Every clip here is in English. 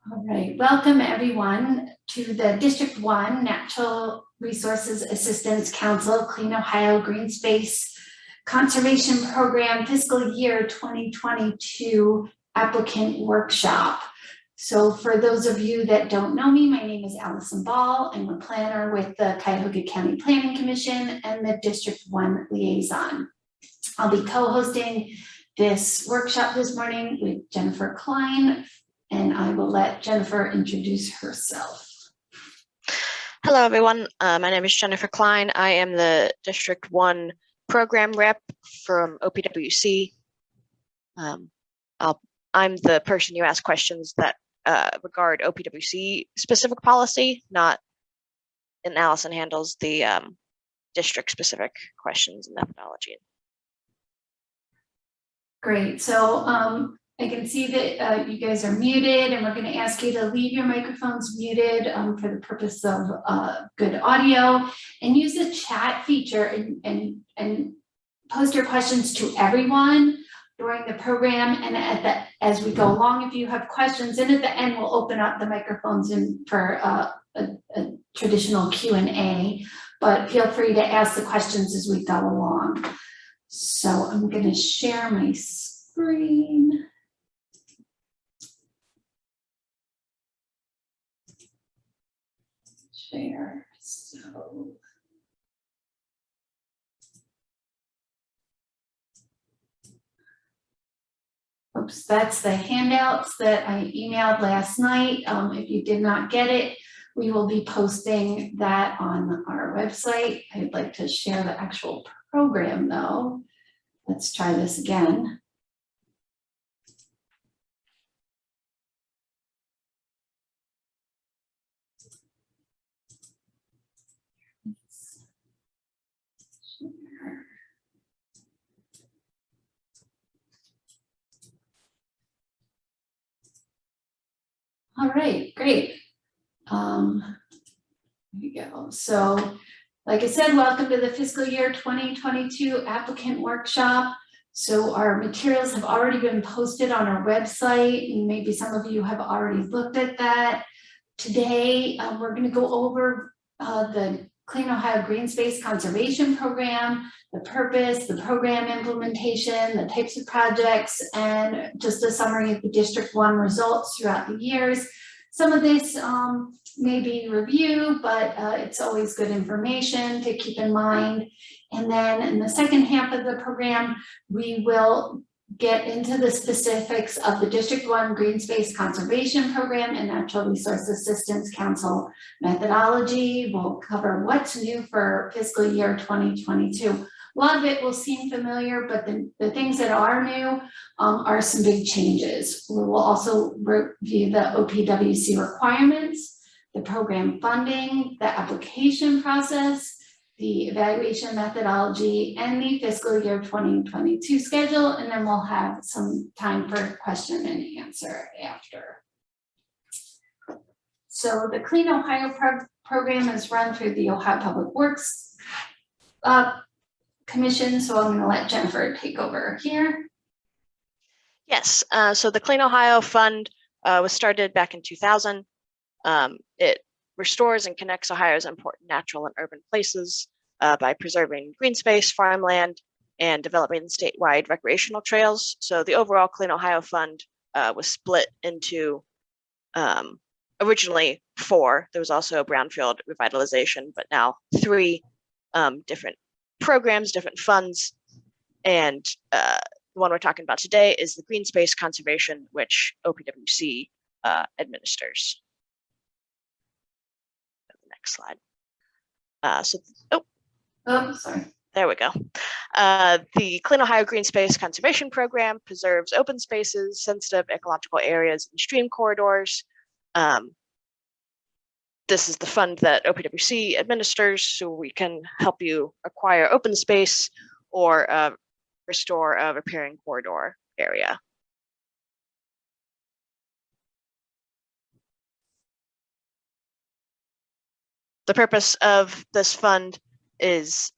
All right, welcome everyone to the District 1 Natural Resources Assistance Council Clean Ohio Green Space Conservation Program Fiscal Year 2022 Applicant Workshop. So for those of you that don't know me, my name is Allison Ball. I'm a planner with the Cuyahoga County Planning Commission and the District 1 Liaison. I'll be co-hosting this workshop this morning with Jennifer Klein, and I will let Jennifer introduce herself. Hello, everyone. My name is Jennifer Klein. I am the District 1 program rep from OPWC. I'm the person you ask questions that regard OPWC specific policy, and Allison handles the district specific questions and methodology. Great. So I can see that you guys are muted, and we're going to ask you to leave your microphones muted for the purpose of good audio, and use the chat feature and post your questions to everyone during the program. And as we go along, if you have questions, and at the end we'll open up the microphones for a traditional Q&A, but feel free to ask the questions as we go along. So I'm going to share my screen. Share. So oops, that's the handouts that I emailed last night. If you did not get it, we will be posting that on our website. I'd like to share the actual program though. Let's try this again. All right, great. Here we go. So, like I said, welcome to the fiscal year 2022 applicant workshop. So our materials have already been posted on our website, and maybe some of you have already looked at that. Today, we're going to go over the Clean Ohio Green Space Conservation Program, the purpose, the program implementation, the types of projects, and just a summary of the District 1 results throughout the years. Some of this may be review, but it's always good information to keep in mind. And then in the second half of the program, we will get into the specifics of the District 1 Green Space Conservation Program and Natural Resource Assistance Council methodology. We'll cover what's new for fiscal year 2022. A lot of it will seem familiar, but the things that are new are some big changes. We will also review the OPWC requirements, the program funding, the application process, the evaluation methodology, and the fiscal year 2022 schedule, and then we'll have some time for question and answer after. So the Clean Ohio program is run through the Ohio Public Works Commission, so I'm going to let Jennifer take over here. Yes, so the Clean Ohio Fund was started back in 2000. It restores and connects Ohio's important natural and urban places by preserving green space, farmland, and developing statewide recreational trails. So the overall Clean Ohio Fund was split into originally 4. There was also a brownfield revitalization, but now 3 different programs, different funds. And the one we're talking about today is the Green Space Conservation, which OPWC administers. Next slide. Sorry. There we go. The Clean Ohio Green Space Conservation Program preserves open spaces, sensitive ecological areas, and stream corridors. This is the fund that OPWC administers, so we can help you acquire open space or restore a riparian corridor area. The purpose of this fund is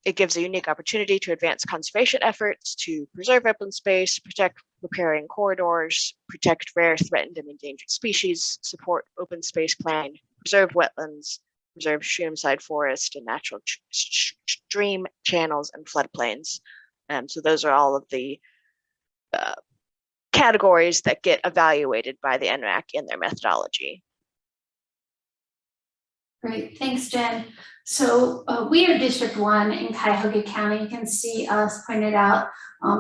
it gives a unique opportunity to advance conservation efforts to preserve open space, protect repairing corridors, protect rare, threatened, and endangered species, support open space planning, preserve wetlands, preserve streamside forest and natural stream channels and floodplains. So those are all of the categories that get evaluated by the NRAC in their methodology. Great, thanks, Jen. So we are District 1 in Cuyahoga County. You can see us pointed out.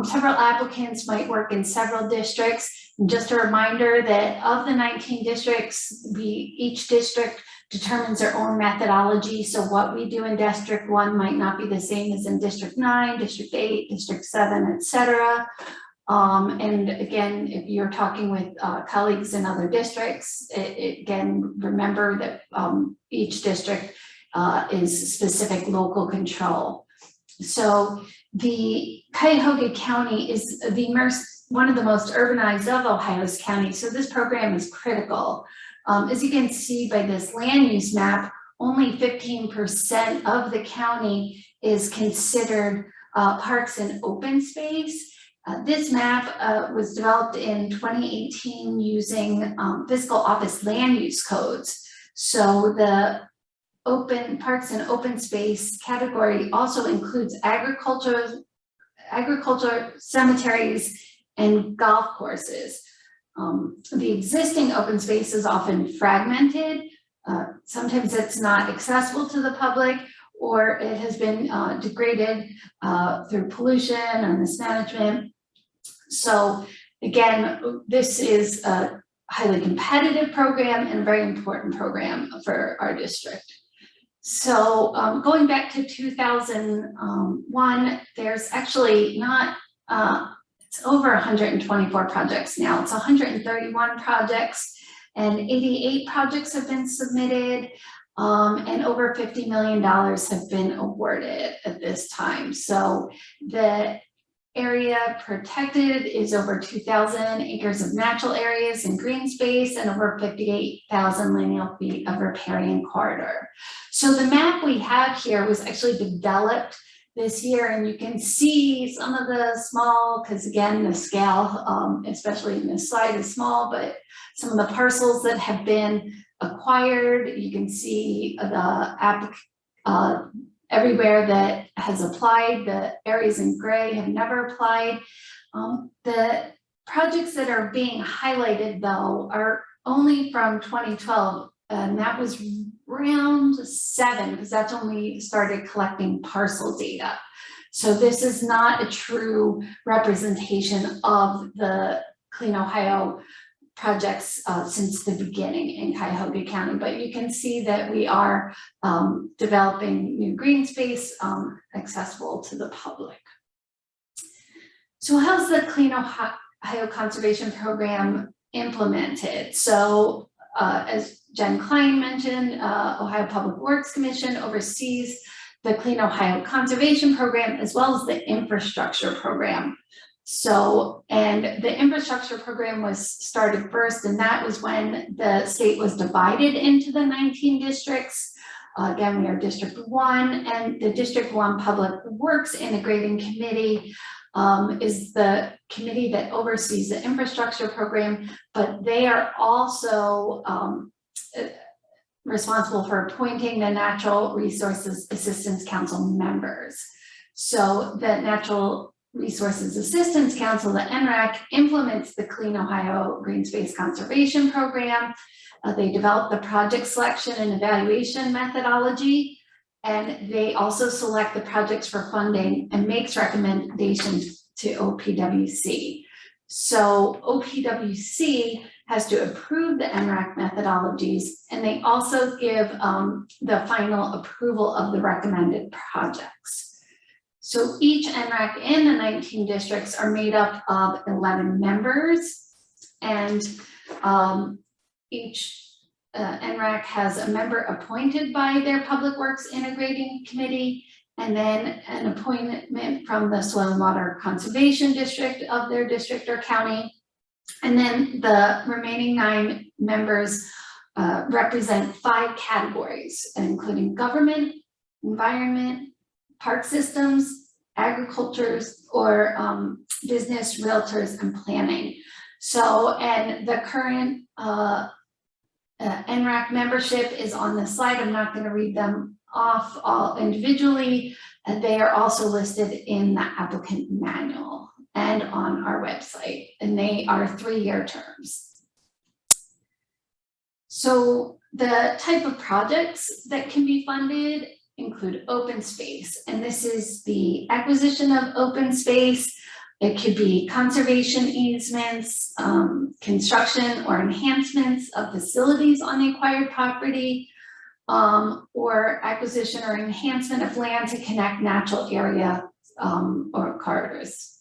Several applicants might work in several districts. And just a reminder that of the 19 districts, each district determines their own methodology. So what we do in District 1 might not be the same as in District 9, District 8, District 7, etc. And again, if you're talking with colleagues in other districts, again, remember that each district is specific local control. So the Cuyahoga County is one of the most urbanized of Ohio's counties. So this program is critical. As you can see by this land use map, only 15% of the county is considered parks and open space. This map was developed in 2018 using Fiscal Office land use codes. So the open parks and open space category also includes agriculture, cemeteries, and golf courses. The existing open space is often fragmented. Sometimes it's not accessible to the public, or it has been degraded through pollution or mismanagement. So again, this is a highly competitive program and a very important program for our district. So going back to 2001, there's actually it's over 124 projects now. It's 131 projects and 88 projects have been submitted. And over $50 million have been awarded at this time. So the area protected is over 2,000 acres of natural areas and green space and over 58,000 lineal feet of riparian corridor. So the map we have here was actually developed this year, and you can see some of the small, because again, the scale, especially in this slide, is small, but some of the parcels that have been acquired, you can see the everywhere that has applied. The areas in gray have never applied. The projects that are being highlighted though are only from 2012, and that was round 7, because that's when we started collecting parcel data. So this is not a true representation of the Clean Ohio projects since the beginning in Cuyahoga County, but you can see that we are developing new green space accessible to the public. So how's the Clean Ohio Conservation Program implemented? So as Jen Klein mentioned, Ohio Public Works Commission oversees the Clean Ohio Conservation Program as well as the infrastructure program. So, and the infrastructure program was started first, and that was when the state was divided into the 19 districts. Again, we are District 1, and the District 1 Public Works Integrating Committee is the committee that oversees the infrastructure program, but they are also responsible for appointing the Natural Resources Assistance Council members. So the Natural Resources Assistance Council, the NRAC, implements the Clean Ohio Green Space Conservation Program. They develop the project selection and evaluation methodology, and they also select the projects for funding and makes recommendations to OPWC. So OPWC has to approve the NRAC methodologies, and they also give the final approval of the recommended projects. So each NRAC in the 19 districts are made up of 11 members, and each NRAC has a member appointed by their Public Works Integrating Committee, and then an appointment from the Soil and Water Conservation District of their district or county. And then the remaining 9 members represent 5 categories, including government, environment, park systems, agricultures, or business, realtors, and planning. So, and the current NRAC membership is on the slide. I'm not going to read them off all individually, and they are also listed in the applicant manual and on our website, and they are 3-year terms. So the type of projects that can be funded include open space, and this is the acquisition of open space. It could be conservation easements, construction or enhancements of facilities on the acquired property, or acquisition or enhancement of land to connect natural area or corridors.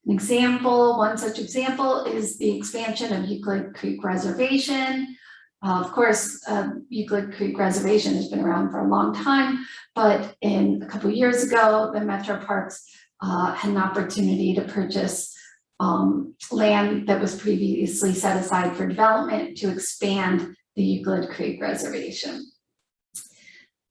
An example, one such example is the expansion of Euclid Creek Reservation. Of course, Euclid Creek Reservation has been around for a long time, but in a couple of years ago, the Metro Parks had an opportunity to purchase land that was previously set aside for development to expand the Euclid Creek Reservation.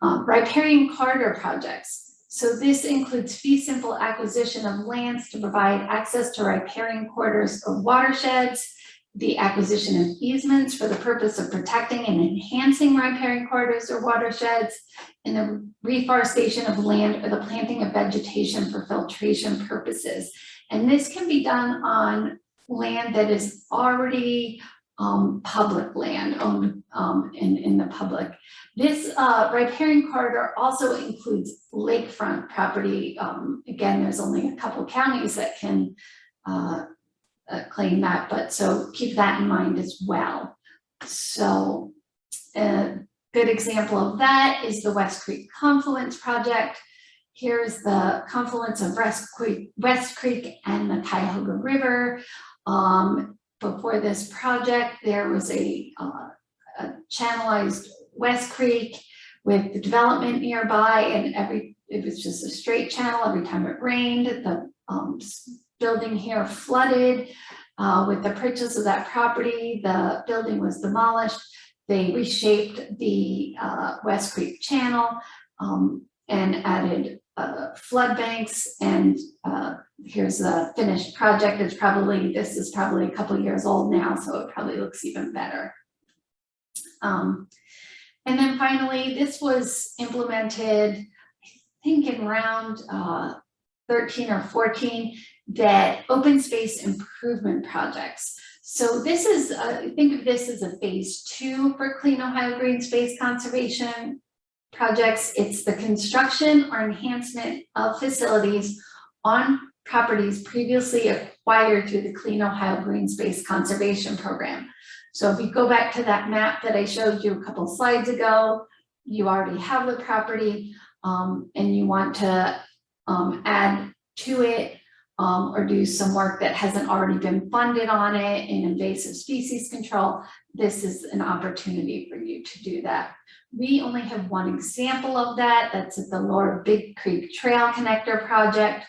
Riparian corridor projects. So this includes fee simple acquisition of lands to provide access to riparian corridors or watersheds, the acquisition of easements for the purpose of protecting and enhancing riparian corridors or watersheds, and the reforestation of land or the planting of vegetation for filtration purposes. And this can be done on land that is already public land owned in the public. This riparian corridor also includes lakefront property. Again, there's only a couple counties that can claim that, but so keep that in mind as well. So a good example of that is the West Creek Confluence Project. Here's the confluence of West Creek and the Cuyahoga River. Before this project, there was a channelized West Creek with the development nearby, and it was just a straight channel every time it rained. The building here flooded. With the purchase of that property, the building was demolished. They reshaped the West Creek channel and added flood banks, and here's a finished project. This is probably a couple years old now, so it probably looks even better. And then finally, this was implemented, I think in round 13 or 14, that open space improvement projects. So this is, think of this as a phase 2 for Clean Ohio Green Space Conservation projects. It's the construction or enhancement of facilities on properties previously acquired through the Clean Ohio Green Space Conservation Program. So if you go back to that map that I showed you a couple slides ago, you already have the property and you want to add to it or do some work that hasn't already been funded on it in invasive species control. This is an opportunity for you to do that. We only have one example of that. That's at the Lower Big Creek Trail Connector project.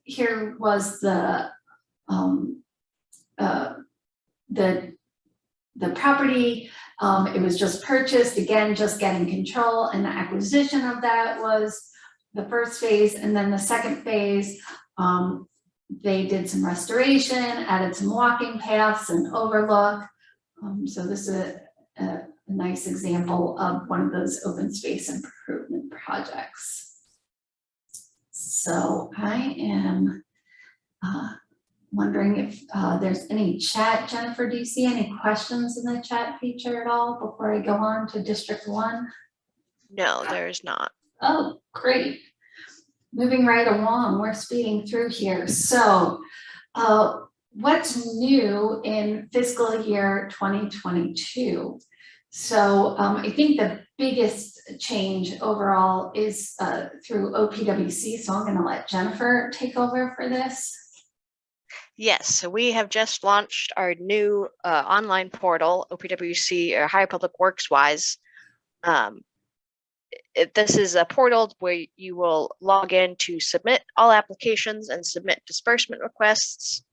Here was the property. It was just purchased, again, just getting control, and the acquisition of that was the first phase. And then the second phase, they did some restoration, added some walking paths and overlook. So this is a nice example of one of those open space improvement projects. So I am wondering if there's any chat. Jennifer, do you see any questions in the chat feature at all before I go on to District 1? No, there is not. Oh, great. Moving right along, we're speeding through here. So what's new in fiscal year 2022? So I think the biggest change overall is through OPWC. So I'm going to let Jennifer take over for this. Yes, so we have just launched our new online portal, OPWC, or Ohio Public Works Wise. This is a portal where you will log in to submit all applications and submit disbursement requests.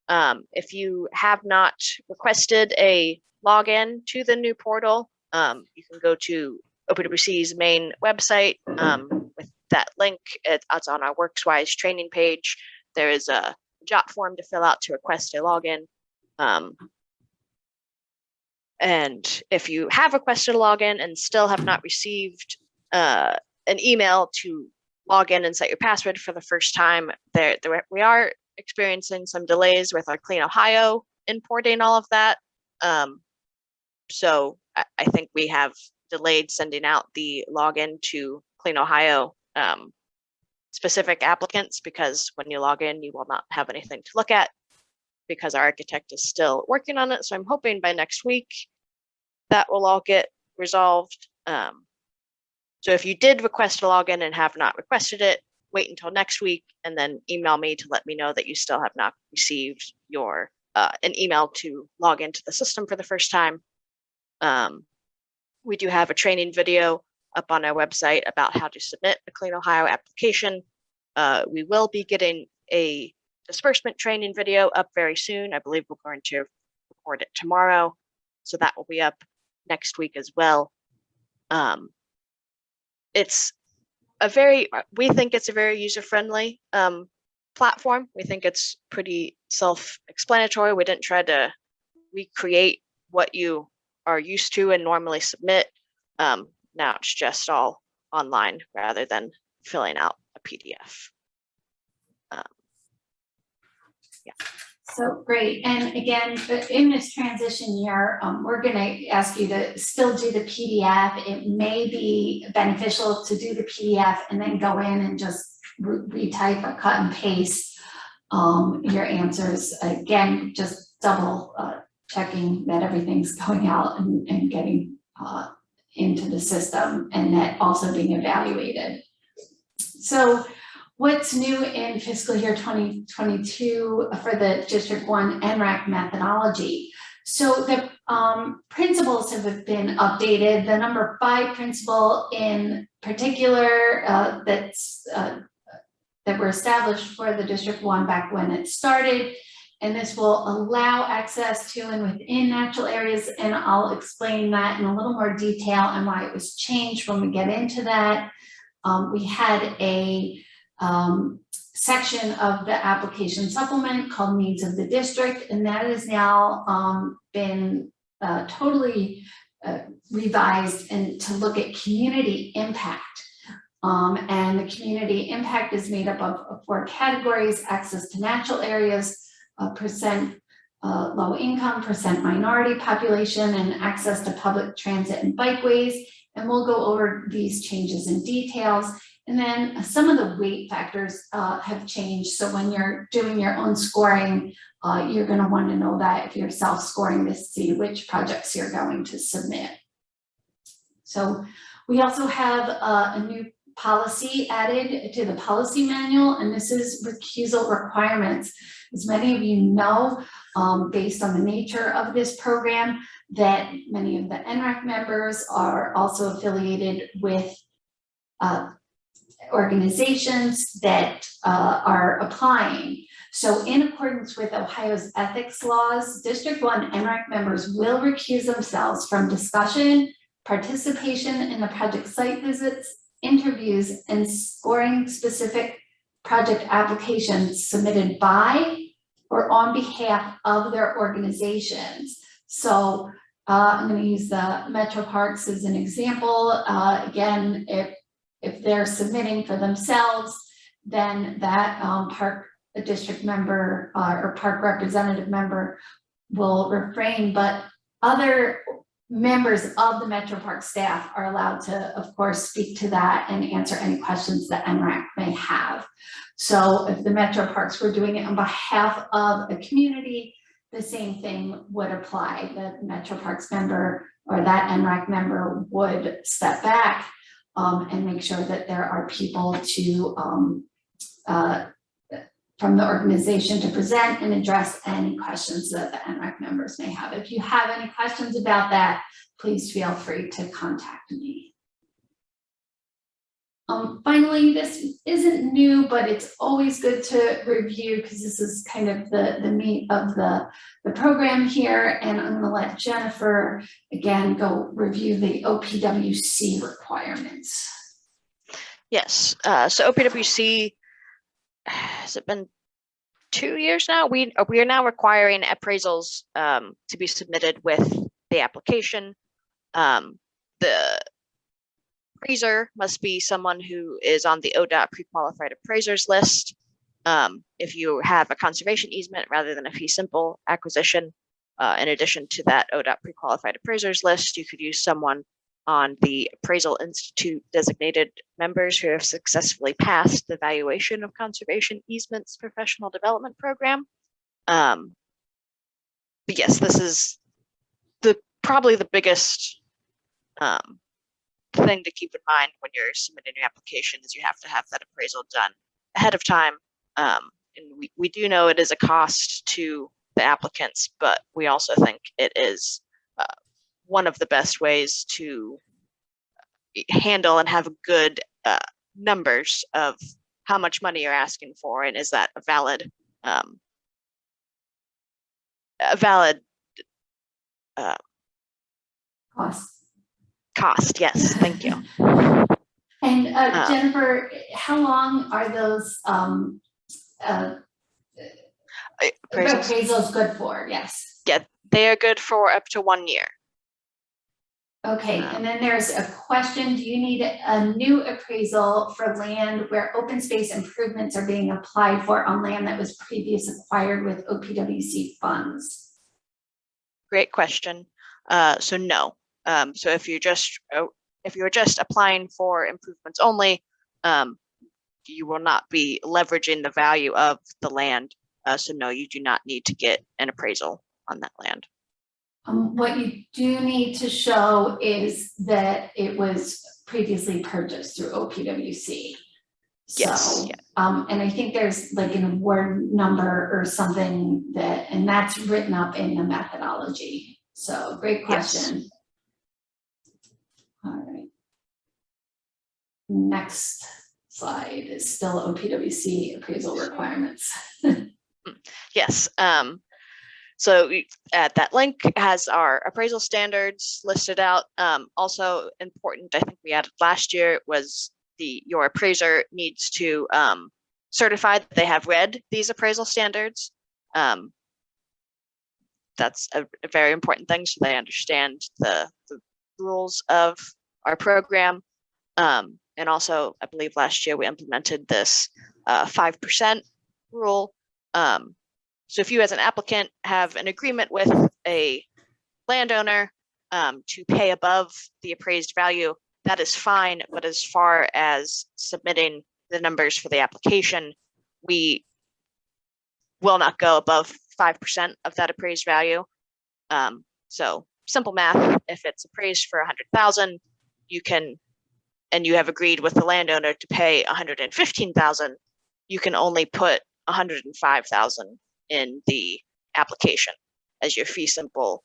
If you have not requested a login to the new portal, you can go to OPWC's main website with that link. It's on our WorksWise training page. There is a JOT form to fill out to request a login. And if you have requested a login and still have not received an email to log in and set your password for the first time, we are experiencing some delays with our Clean Ohio importing all of that. So I think we have delayed sending out the login to Clean Ohio specific applicants, because when you log in, you will not have anything to look at because our architect is still working on it. So I'm hoping by next week that will all get resolved. So if you did request a login and have not requested it, wait until next week and then email me to let me know that you still have not received your an email to log into the system for the first time. We do have a training video up on our website about how to submit a Clean Ohio application. We will be getting a disbursement training video up very soon. I believe we're going to record it tomorrow, so that will be up next week as well. We think it's a very user-friendly platform. We think it's pretty self-explanatory. We didn't try to recreate what you are used to and normally submit. Now it's just all online rather than filling out a PDF. Yeah. So great. And again, in this transition year, we're going to ask you to still do the PDF. It may be beneficial to do the PDF and then go in and just retype or cut and paste your answers. Again, just double checking that everything's going out and getting into the system, and that also being evaluated. So what's new in fiscal year 2022 for the District 1 NRAC methodology? So the principles have been updated. The number 5 principle in particular that were established for the District 1 back when it started, and this will allow access to and within natural areas, and I'll explain that in a little more detail and why it was changed when we get into that. We had a section of the application supplement called Needs of the District, and that has now been totally revised and to look at community impact. And the community impact is made up of 4 categories: access to natural areas, percent low income, percent minority population, and access to public transit and bikeways. And we'll go over these changes in details. And then some of the weight factors have changed. So when you're doing your own scoring, you're going to want to know that if you're self-scoring this, to see which projects you're going to submit. So we also have a new policy added to the policy manual, and this is recusal requirements. As many of you know, based on the nature of this program, that many of the NRAC members are also affiliated with organizations that are applying. So in accordance with Ohio's ethics laws, District 1 NRAC members will recuse themselves from discussion, participation in the project site visits, interviews, and scoring specific project applications submitted by or on behalf of their organizations. So I'm going to use the Metro Parks as an example. Again, if they're submitting for themselves, then that park district member or park representative member will refrain, but other members of the Metro Park staff are allowed to, of course, speak to that and answer any questions that NRAC may have. So if the Metro Parks were doing it on behalf of a community, the same thing would apply. The Metro Parks member or that NRAC member would step back and make sure that there are people to from the organization to present and address any questions that the NRAC members may have. If you have any questions about that, please feel free to contact me. Finally, this isn't new, but it's always good to review because this is kind of the meat of the program here. And I'm going to let Jennifer, again, go review the OPWC requirements. Yes. So OPWC, has it been 2 years now? We are now requiring appraisals to be submitted with the application. The appraiser must be someone who is on the ODOT pre-qualified appraisers list. If you have a conservation easement rather than a fee simple acquisition, in addition to that ODOT pre-qualified appraisers list, you could use someone on the Appraisal Institute designated members who have successfully passed the Valuation of Conservation Easements Professional Development Program. But yes, this is probably the biggest thing to keep in mind when you're submitting your application is you have to have that appraisal done ahead of time. And we do know it is a cost to the applicants, but we also think it is one of the best ways to handle and have good numbers of how much money you're asking for, and is that a valid cost? Yes, thank you. And Jennifer, how long are those appraisals good for? Yes. Yeah, they are good for up to 1 year. Okay, and then there's a question, do you need a new appraisal for land where open space improvements are being applied for on land that was previously acquired with OPWC funds? Great question. So no. So if you're just applying for improvements only, you will not be leveraging the value of the land. So no, you do not need to get an appraisal on that land. What you do need to show is that it was previously purchased through OPWC. Yes. So, and I think there's like an award number or something and that's written up in the methodology. So great question. Yes. All right. Next slide is still OPWC appraisal requirements. Yes. So that link has our appraisal standards listed out. Also important, I think we added last year, was your appraiser needs to certify that they have read these appraisal standards. That's a very important thing, so they understand the rules of our program. And also, I believe last year we implemented this 5% rule. So if you as an applicant have an agreement with a landowner to pay above the appraised value, that is fine. But as far as submitting the numbers for the application, we will not go above 5% of that appraised value. So simple math, if it's appraised for 100,000, you can, and you have agreed with the landowner to pay 115,000, you can only put 105,000 in the application, as your fee simple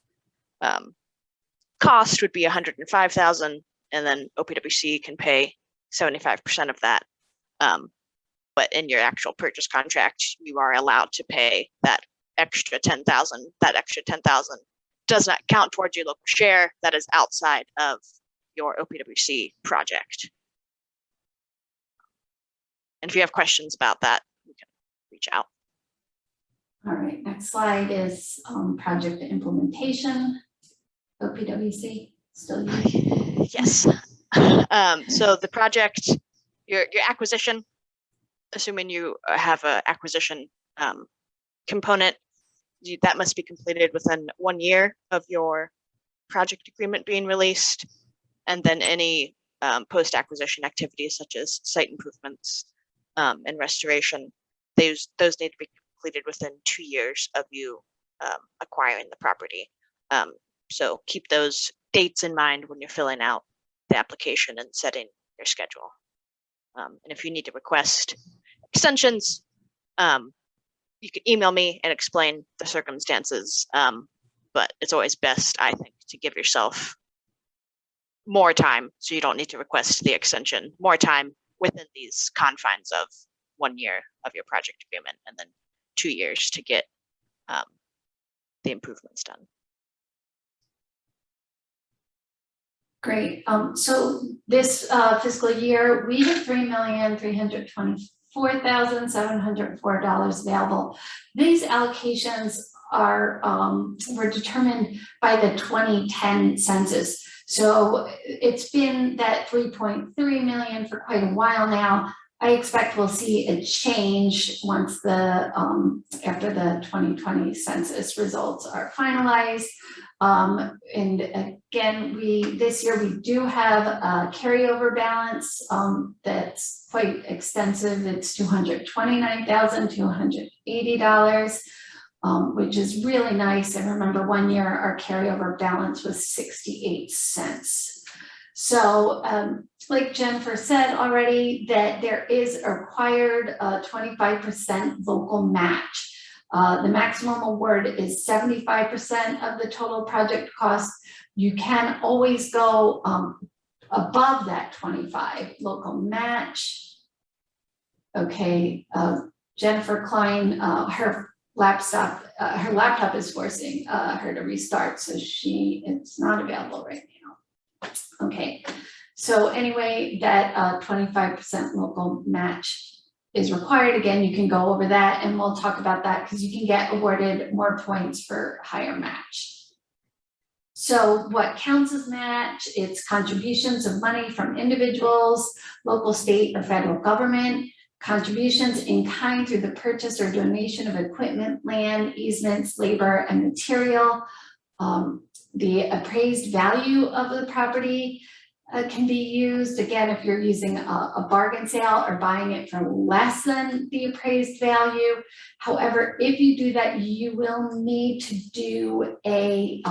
cost would be 105,000, and then OPWC can pay 75% of that. But in your actual purchase contract, you are allowed to pay that extra 10,000. That extra 10,000 does not count towards your local share. That is outside of your OPWC project. And if you have questions about that, you can reach out. All right, next slide is project implementation. OPWC still used? Yes. So the project, your acquisition, assuming you have an acquisition component, that must be completed within 1 year of your project agreement being released. And then any post-acquisition activities such as site improvements and restoration, those need to be completed within 2 years of you acquiring the property. So keep those dates in mind when you're filling out the application and setting your schedule. And if you need to request extensions, you can email me and explain the circumstances. But it's always best, I think, to give yourself more time so you don't need to request the extension, more time within these confines of 1 year of your project agreement, and then 2 years to get the improvements done. Great. So this fiscal year, we have $3,324,704 available. These allocations are were determined by the 2010 census. So it's been that 3.3 million for quite a while now. I expect we'll see a change once the after the 2020 census results are finalized. And again, this year we do have a carryover balance that's quite extensive. It's $229,280, which is really nice. I remember one year our carryover balance was 68 cents. So like Jennifer said already, that there is a required 25% local match. The maximum award is 75% of the total project cost. You can always go above that 25 local match. Okay, Jennifer Klein, her laptop is forcing her to restart, so it's not available right now. Okay, so anyway, that 25% local match is required. Again, you can go over that and we'll talk about that because you can get awarded more points for higher match. So what counts as match? It's contributions of money from individuals, local, state, or federal government, contributions in kind through the purchase or donation of equipment, land, easements, labor, and material. The appraised value of the property can be used, again, if you're using a bargain sale or buying it for less than the appraised value. However, if you do that, you will need to do an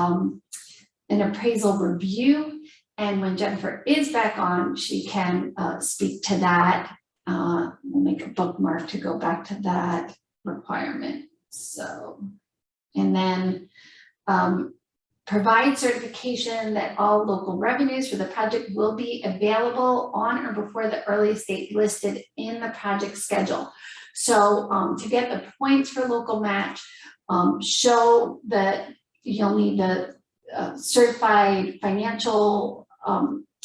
appraisal review. And when Jennifer is back on, she can speak to that. We'll make a bookmark to go back to that requirement. So, and then provide certification that all local revenues for the project will be available on or before the earliest date listed in the project schedule. So to get the points for local match, show that you'll need the certified financial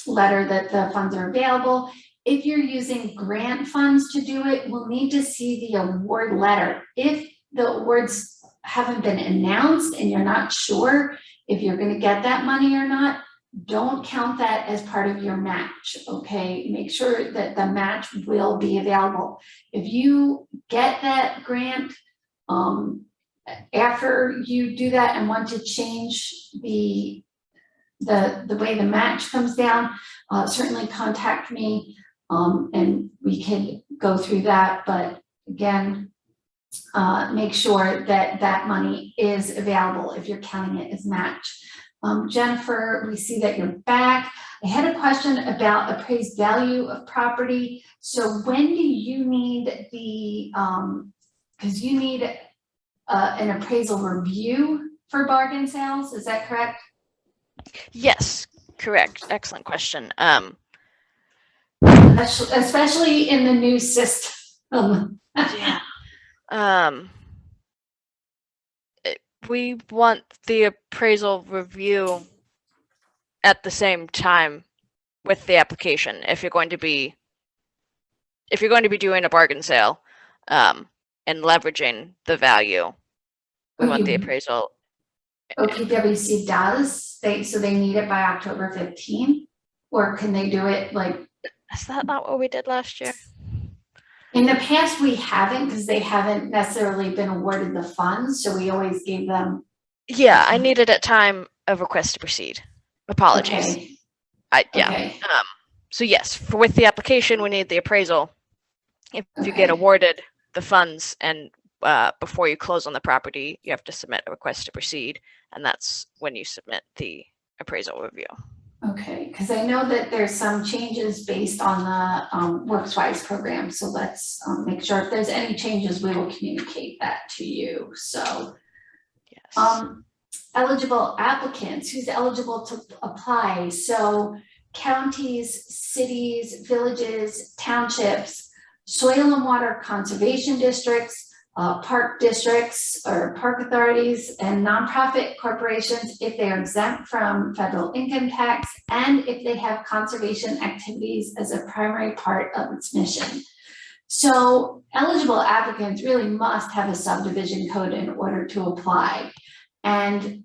letter that the funds are available. If you're using grant funds to do it, we'll need to see the award letter. If the awards haven't been announced and you're not sure if you're going to get that money or not, don't count that as part of your match, okay? Make sure that the match will be available. If you get that grant, after you do that and want to change the way the match comes down, certainly contact me and we can go through that. But again, make sure that that money is available if you're counting it as match. Jennifer, we see that you're back. I had a question about appraised value of property. So when do you need the, because you need an appraisal review for bargain sales, is that correct? Yes, correct. Excellent question. Especially in the new system. Yeah. We want the appraisal review at the same time with the application. If you're going to be doing a bargain sale, and leveraging the value, we want the appraisal. OPWC does, so they need it by October 15th, or can they do it like? Is that not what we did last year? In the past, we haven't, because they haven't necessarily been awarded the funds, so we always gave them. Yeah, I needed at time of request to proceed. Apologies. Okay. Yeah. Okay. So yes, with the application, we need the appraisal. If you get awarded the funds and before you close on the property, you have to submit a request to proceed, and that's when you submit the appraisal review. Okay, because I know that there's some changes based on the WorksWise program, so let's make sure if there's any changes, we will communicate that to you. So, yes. Eligible applicants, who's eligible to apply? So counties, cities, villages, townships, soil and water conservation districts, park districts or park authorities and nonprofit corporations if they are exempt from federal income tax and if they have conservation activities as a primary part of its mission. So eligible applicants really must have a subdivision code in order to apply. And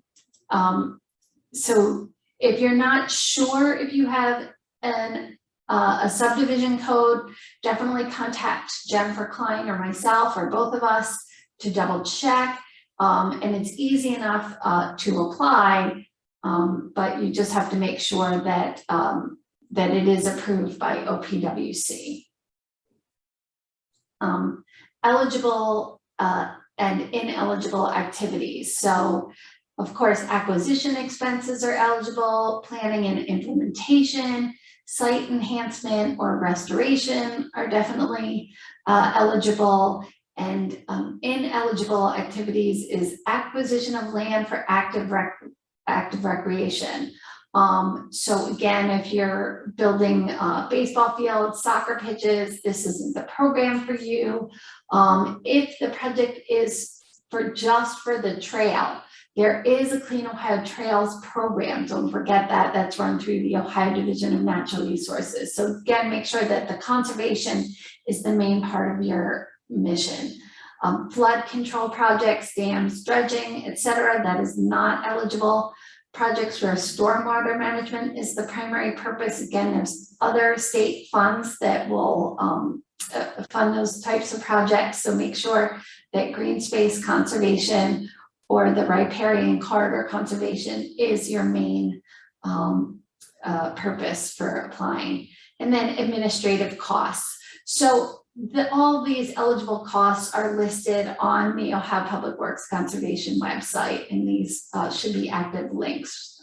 so if you're not sure if you have a subdivision code, definitely contact Jennifer Klein or myself or both of us to double check. And it's easy enough to apply, but you just have to make sure that, that it is approved by OPWC. Eligible and ineligible activities. So of course, acquisition expenses are eligible, planning and implementation, site enhancement or restoration are definitely eligible, and ineligible activities is acquisition of land for active recreation. So again, if you're building baseball fields, soccer pitches, this isn't the program for you. If the project is just for the trail, there is a Clean Ohio Trails program. Don't forget that. That's run through the Ohio Division of Natural Resources. So again, make sure that the conservation is the main part of your mission. Flood control projects, dams, dredging, etc., that is not eligible. Projects where stormwater management is the primary purpose. Again, there's other state funds that will fund those types of projects. So make sure that green space conservation or the riparian corridor conservation is your main purpose for applying. And then administrative costs. So all these eligible costs are listed on the Ohio Public Works Conservation website, and these should be active links.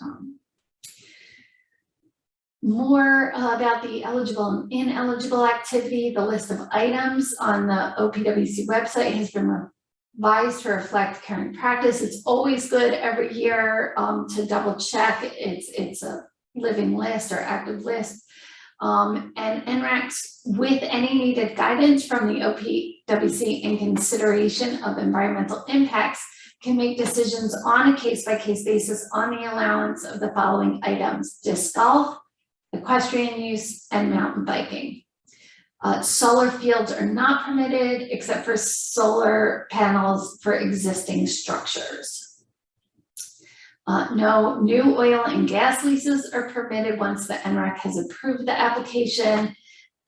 More about the eligible and ineligible activity. The list of items on the OPWC website has been revised to reflect current practice. It's always good every year to double check. It's a living list or active list. And NRACs, with any needed guidance from the OPWC in consideration of environmental impacts, can make decisions on a case-by-case basis on the allowance of the following items: disc golf, equestrian use, and mountain biking. Solar fields are not permitted except for solar panels for existing structures. No new oil and gas leases are permitted once the NRAC has approved the application,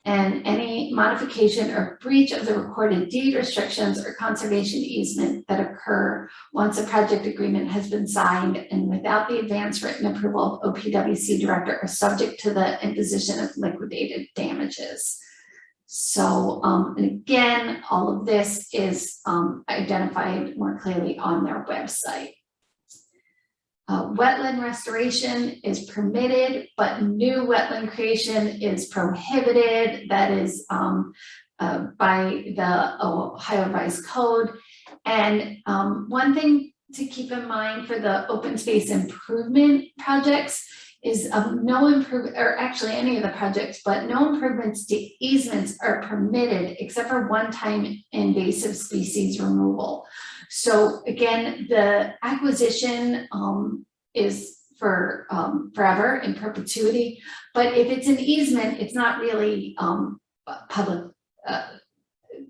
and any modification or breach of the recorded deed restrictions or conservation easement that occur once a project agreement has been signed and without the advance written approval of OPWC director are subject to the imposition of liquidated damages. So, and again, all of this is identified more clearly on their website. Wetland restoration is permitted, but new wetland creation is prohibited. That is by the Ohio Revised Code. And one thing to keep in mind for the open space improvement projects is no improvement, or actually any of the projects, but no improvements to easements are permitted except for one-time invasive species removal. So again, the acquisition is for forever in perpetuity, but if it's an easement, it's not really public.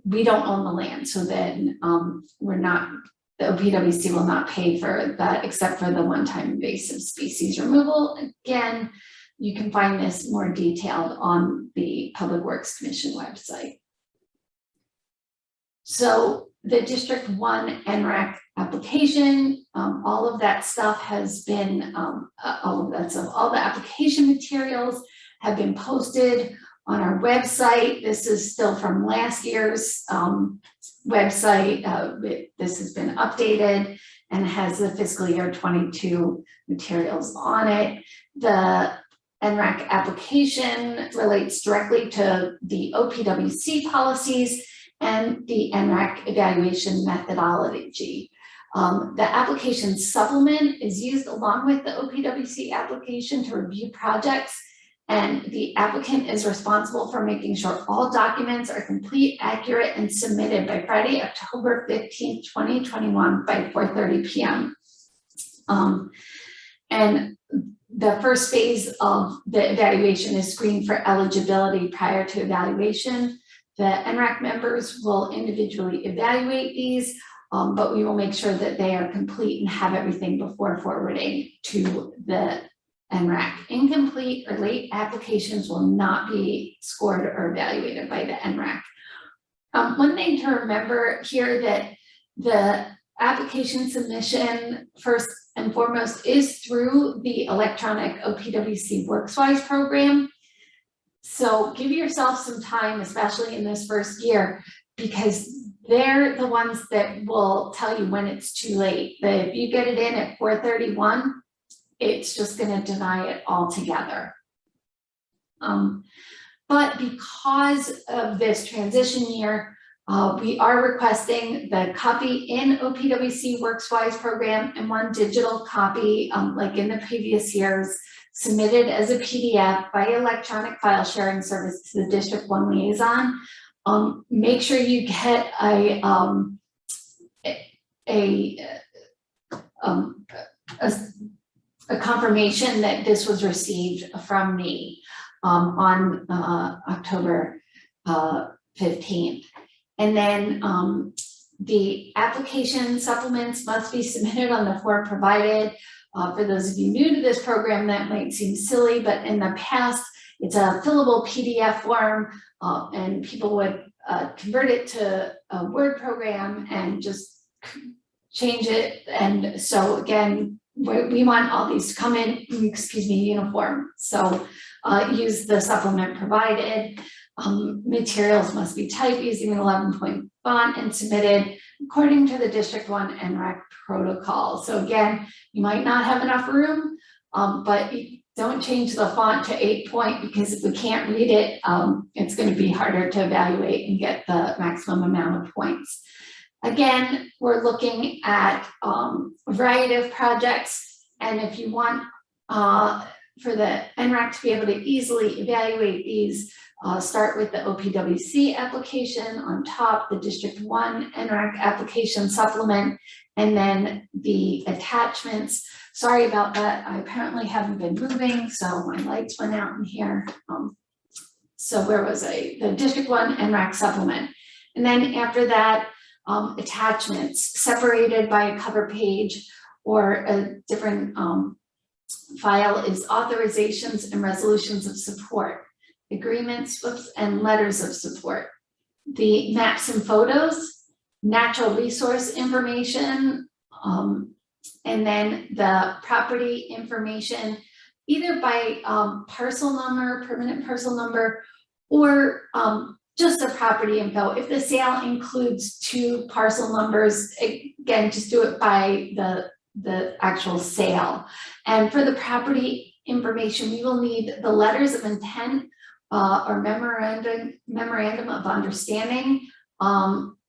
We don't own the land, so then we're not, the OPWC will not pay for that except for the one-time invasive species removal. Again, you can find this more detailed on the Public Works Commission website. So the District 1 NRAC application, all of that stuff has been, all the application materials have been posted on our website. This is still from last year's website. This has been updated and has the fiscal year 22 materials on it. The NRAC application relates directly to the OPWC policies and the NRAC evaluation methodology. The application supplement is used along with the OPWC application to review projects and the applicant is responsible for making sure all documents are complete, accurate, and submitted by Friday, October 15th, 2021 by 4:30 p.m. And the first phase of the evaluation is screened for eligibility prior to evaluation. The NRAC members will individually evaluate these, but we will make sure that they are complete and have everything before forwarding to the NRAC. Incomplete or late applications will not be scored or evaluated by the NRAC. One thing to remember here, that the application submission first and foremost is through the electronic OPWC WorksWise program. So give yourself some time, especially in this first year, because they're the ones that will tell you when it's too late. But if you get it in at 4:31, it's just going to deny it altogether. But because of this transition year, we are requesting the copy in OPWC WorksWise program and one digital copy, like in the previous years, submitted as a PDF by electronic file sharing service to the District 1 liaison. Make sure you get a confirmation that this was received from me on October 15th. And then the application supplements must be submitted on the form provided. For those of you new to this program, that might seem silly, but in the past, it's a fillable PDF form, and people would convert it to a Word program and just change it. And so again, we want all these to come in, uniform. So use the supplement provided. Materials must be typed using an 11-point font and submitted according to the District 1 NRAC protocol. So again, you might not have enough room, but don't change the font to 8-point, because if we can't read it, it's going to be harder to evaluate and get the maximum amount of points. Again, we're looking at a variety of projects, and if you want for the NRAC to be able to easily evaluate these, start with the OPWC application on top, the District 1 NRAC application supplement, and then the attachments. Sorry about that, I apparently haven't been moving, so my lights went out in here. So where was I? The District 1 NRAC supplement. And then after that, attachments separated by a cover page or a different file is authorizations and resolutions of support, agreements and letters of support, the maps and photos, natural resource information, and then the property information, either by parcel number, permanent parcel number, or just the property info. If the sale includes 2 parcel numbers, again, just do it by the actual sale. And for the property information, we will need the letters of intent or memorandum of understanding,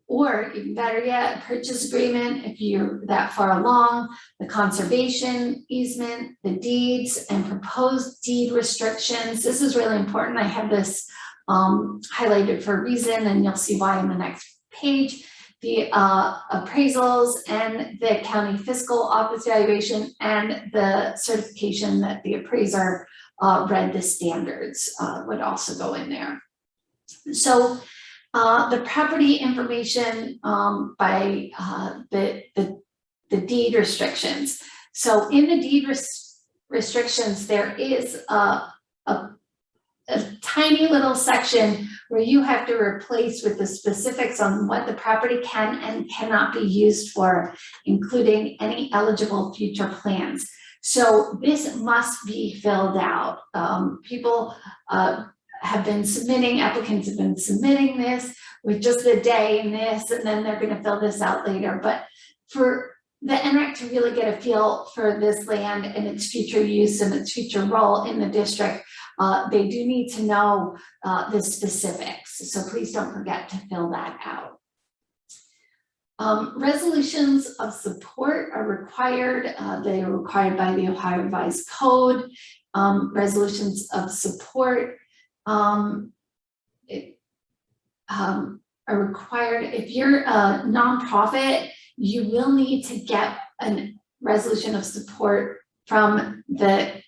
or even better yet, a purchase agreement if you're that far along, the conservation easement, the deeds, and proposed deed restrictions. This is really important. I have this highlighted for a reason, and you'll see why in the next page. The appraisals and the county fiscal office valuation and the certification that the appraiser read the standards would also go in there. So the property information by the deed restrictions. So in the deed restrictions, there is a tiny little section where you have to replace with the specifics on what the property can and cannot be used for, including any eligible future plans. So this must be filled out. People have been submitting, applicants have been submitting this with just the day and this, and then they're going to fill this out later. But for the NRAC to really get a feel for this land and its future use and its future role in the district, they do need to know the specifics. So please don't forget to fill that out. Resolutions of support are required. They are required by the Ohio Revised Code. Resolutions of support are required. If you're a nonprofit, you will need to get a resolution of support from the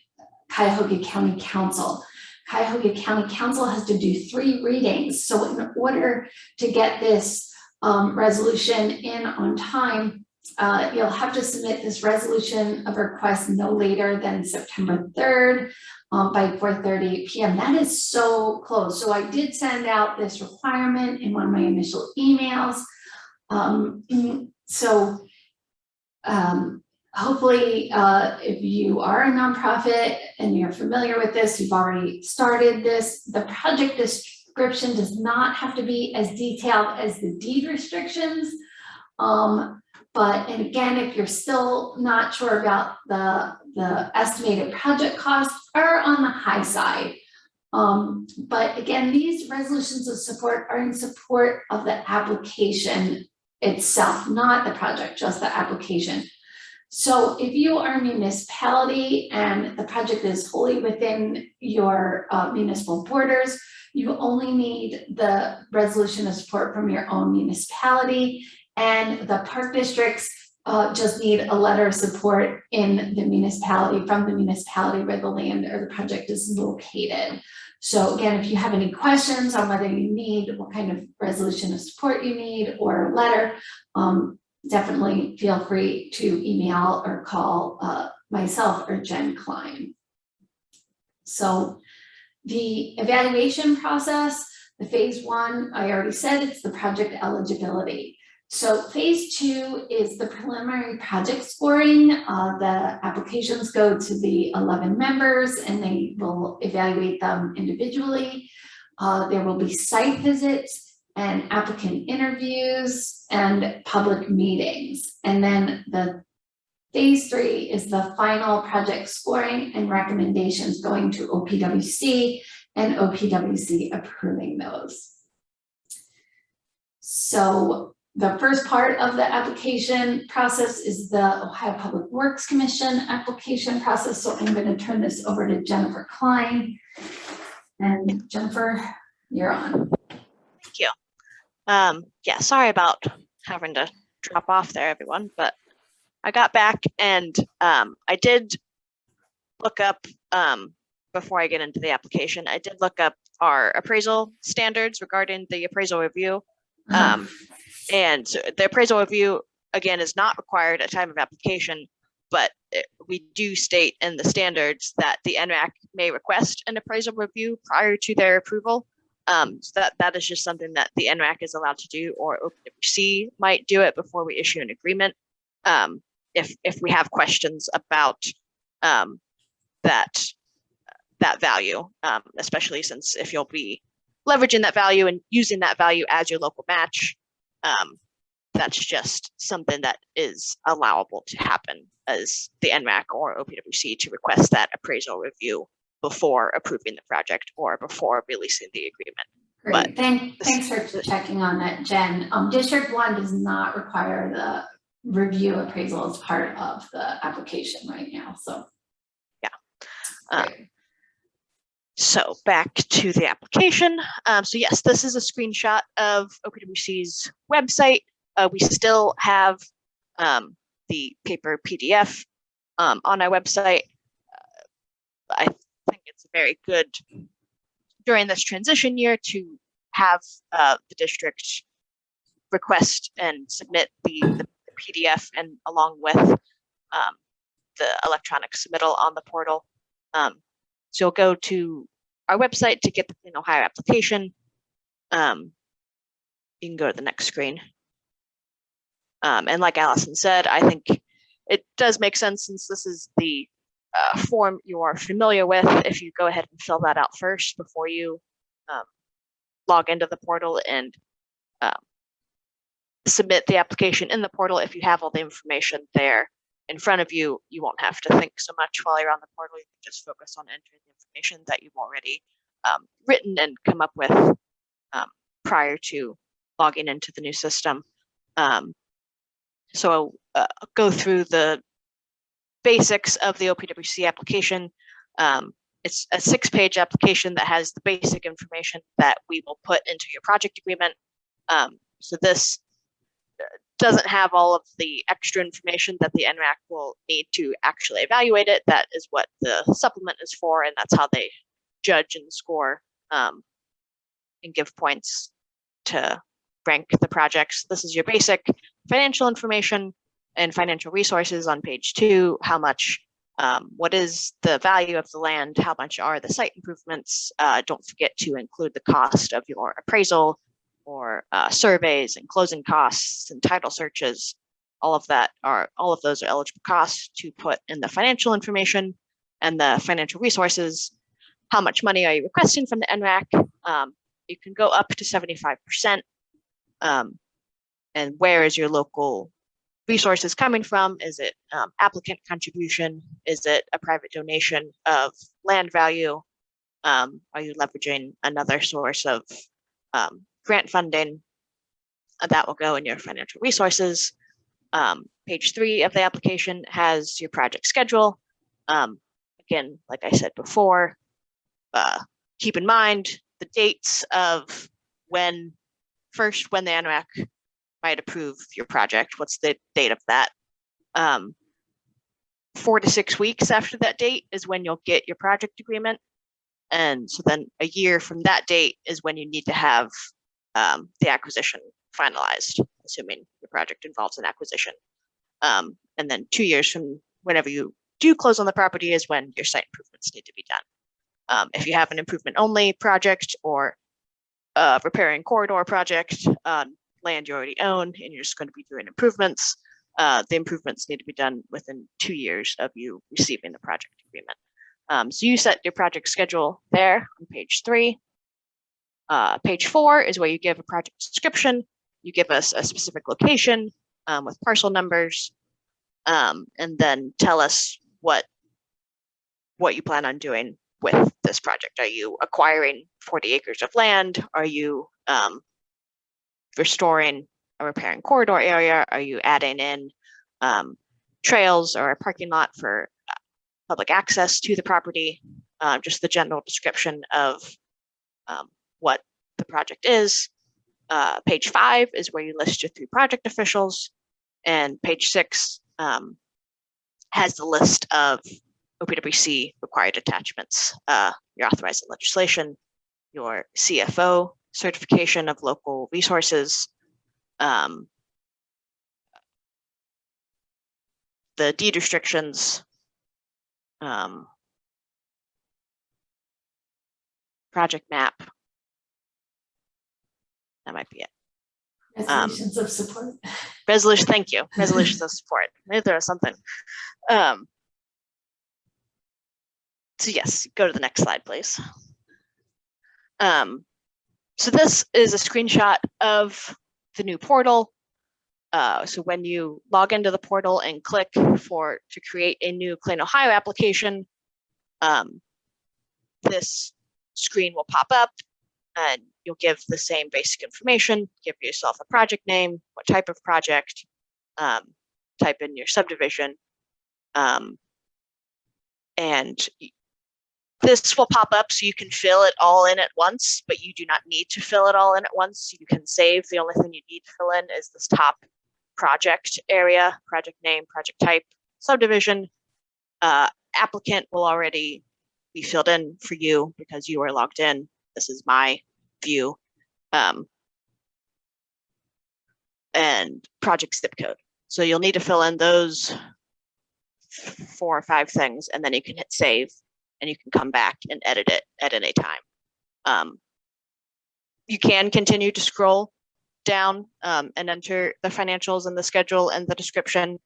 Cuyahoga County Council. Cuyahoga County Council has to do 3 readings. So in order to get this resolution in on time, you'll have to submit this resolution of request no later than September 3rd by 4:30 p.m. That is so close. So I did send out this requirement in one of my initial emails. Hopefully, if you are a nonprofit and you're familiar with this, you've already started this. The project description does not have to be as detailed as the deed restrictions. And again, if you're still not sure about the estimated project costs, are on the high side. But again, these resolutions of support are in support of the application itself, not the project, just the application. So if you are a municipality and the project is wholly within your municipal borders, you only need the resolution of support from your own municipality, and the park districts just need a letter of support in the municipality, from the municipality where the land or the project is located. So again, if you have any questions on whether you need, what kind of resolution of support you need or letter, definitely feel free to email or call myself or Jen Klein. So the evaluation process, the phase 1, I already said, it's the project eligibility. So phase 2 is the preliminary project scoring. The applications go to the 11 members and they will evaluate them individually. There will be site visits and applicant interviews and public meetings. And then the phase 3 is the final project scoring and recommendations going to OPWC and OPWC approving those. So the first part of the application process is the Ohio Public Works Commission application process. So I'm going to turn this over to Jennifer Klein. And Jennifer, you're on. Thank you. Yeah, sorry about having to drop off there, everyone, but I got back and I did look up, before I get into the application, I did look up our appraisal standards regarding the appraisal review. And the appraisal review, again, is not required at time of application, but we do state in the standards that the NRAC may request an appraisal review prior to their approval. So that is just something that the NRAC is allowed to do, or OPWC might do it before we issue an agreement. If we have questions about that value, especially since if you'll be leveraging that value and using that value as your local match, that's just something that is allowable to happen as the NRAC or OPWC to request that appraisal review before approving the project or before releasing the agreement. Great. Thanks for checking on that, Jen. District 1 does not require the review appraisal as part of the application right now. So yeah. So back to the application. So yes, this is a screenshot of OPWC's website. We still have the paper PDF on our website. I think it's very good during this transition year to have the district request and submit the PDF and along with the electronic submittal on the portal. So you'll go to our website to get the Clean Ohio application. You can go to the next screen. And like Allison said, I think it does make sense, since this is the form you are familiar with, if you go ahead and fill that out first before you log into the portal and submit the application in the portal. If you have all the information there in front of you, you won't have to think so much while you're on the portal. You can just focus on entering the information that you've already written and come up with prior to logging into the new system. So go through the basics of the OPWC application. It's a 6-page application that has the basic information that we will put into your project agreement. So this doesn't have all of the extra information that the NRAC will need to actually evaluate it. That is what the supplement is for, and that's how they judge and score and give points to rank the projects. This is your basic financial information and financial resources on page 2. How much, what is the value of the land? How much are the site improvements? Don't forget to include the cost of your appraisal or surveys and closing costs and title searches. All of those are eligible costs to put in the financial information. And the financial resources, how much money are you requesting from the NRAC? You can go up to 75%. And where is your local resources coming from? Is it applicant contribution? Is it a private donation of land value? Are you leveraging another source of grant funding? That will go in your financial resources. Page 3 of the application has your project schedule. Again, like I said before, keep in mind the dates of when the NRAC might approve your project. What's the date of that? 4 to 6 weeks after that date is when you'll get your project agreement. And so then a year from that date is when you need to have the acquisition finalized, assuming your project involves an acquisition. And then 2 years from whenever you do close on the property is when your site improvements need to be done. If you have an improvement only project or repairing corridor project, land you already own, and you're just going to be doing improvements, the improvements need to be done within 2 years of you receiving the project agreement. So you set your project schedule there on page 3. Page 4 is where you give a project description. You give us a specific location with parcel numbers, and then tell us what you plan on doing with this project. Are you acquiring 40 acres of land? Are you restoring or repairing corridor area? Are you adding in trails or a parking lot for public access to the property? Just the general description of what the project is. Page 5 is where you list your 3 project officials, and page 6 has the list of OPWC required attachments, your authorizing legislation, your CFO certification of local resources, the deed restrictions, project map. That might be it. Resolutions of support. Thank you. Resolutions of support. Maybe there was something. So yes, go to the next slide, please. So this is a screenshot of the new portal. So when you log into the portal and click to create a new Clean Ohio application, this screen will pop up and you'll give the same basic information, give yourself a project name, what type of project, type in your subdivision, and this will pop up so you can fill it all in at once, but you do not need to fill it all in at once. You can save. The only thing you need to fill in is this top project area, project name, project type, subdivision. Applicant will already be filled in for you because you are logged in. This is my view. And project zip code. So you'll need to fill in those 4 or 5 things, and then you can hit save, and you can come back and edit it at any time. You can continue to scroll down and enter the financials and the schedule and the description.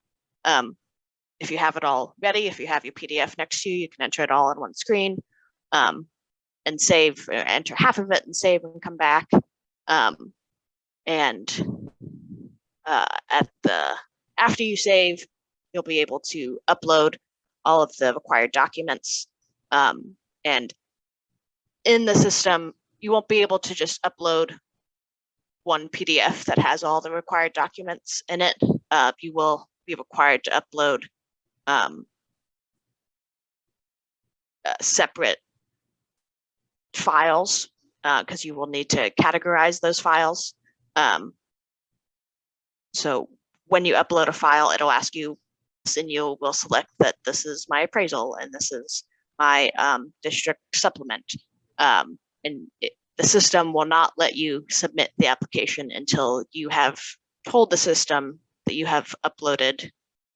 If you have it all ready, if you have your PDF next to you, you can enter it all on one screen and save, or enter half of it and save and come back. After you save, you'll be able to upload all of the required documents. And in the system, you won't be able to just upload one PDF that has all the required documents in it. you will be required to upload separate files because you will need to categorize those files. So when you upload a file, it'll ask you, and you will select that this is my appraisal and this is my district supplement. The system will not let you submit the application until you have told the system that you have uploaded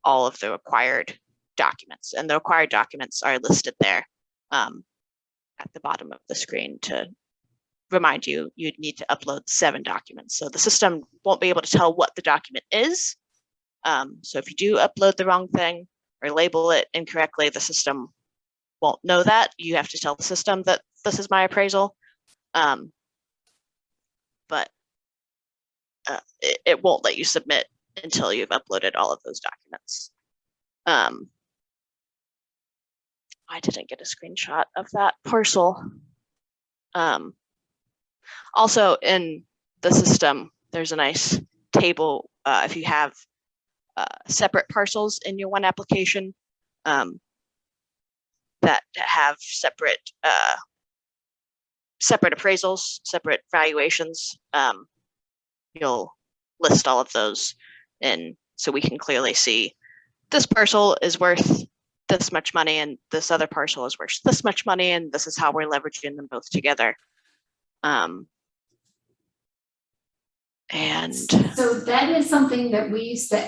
all of the required documents, and the required documents are listed there at the bottom of the screen to remind you you'd need to upload 7 documents. So the system won't be able to tell what the document is. So if you do upload the wrong thing or label it incorrectly, the system won't know that. You have to tell the system that this is my appraisal. But it won't let you submit until you've uploaded all of those documents. I didn't get a screenshot of that parcel. Also in the system, there's a nice table if you have separate parcels in your one application that have separate appraisals, separate valuations. You'll list all of those in so we can clearly see this parcel is worth this much money and this other parcel is worth this much money, and this is how we're leveraging them both together. And so that is something that we used to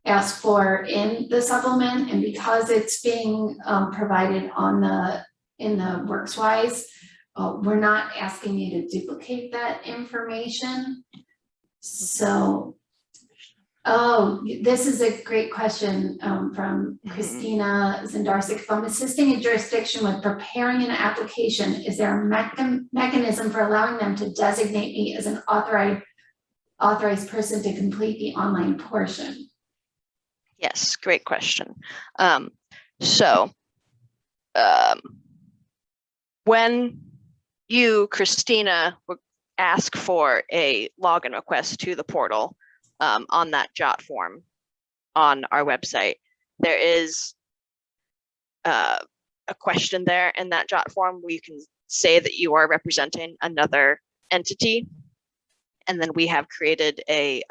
ask for in the supplement, and because it's being provided in the WorksWise, we're not asking you to duplicate that information. So, this is a great question from Christina Zendarsik. If I'm assisting a jurisdiction with preparing an application, is there a mechanism for allowing them to designate me as an authorized person to complete the online portion? yes, great question. When you, Christina, ask for a login request to the portal on that JOT form on our website, there is a question there in that JOT form where you can say that you are representing another entity, and then we have created a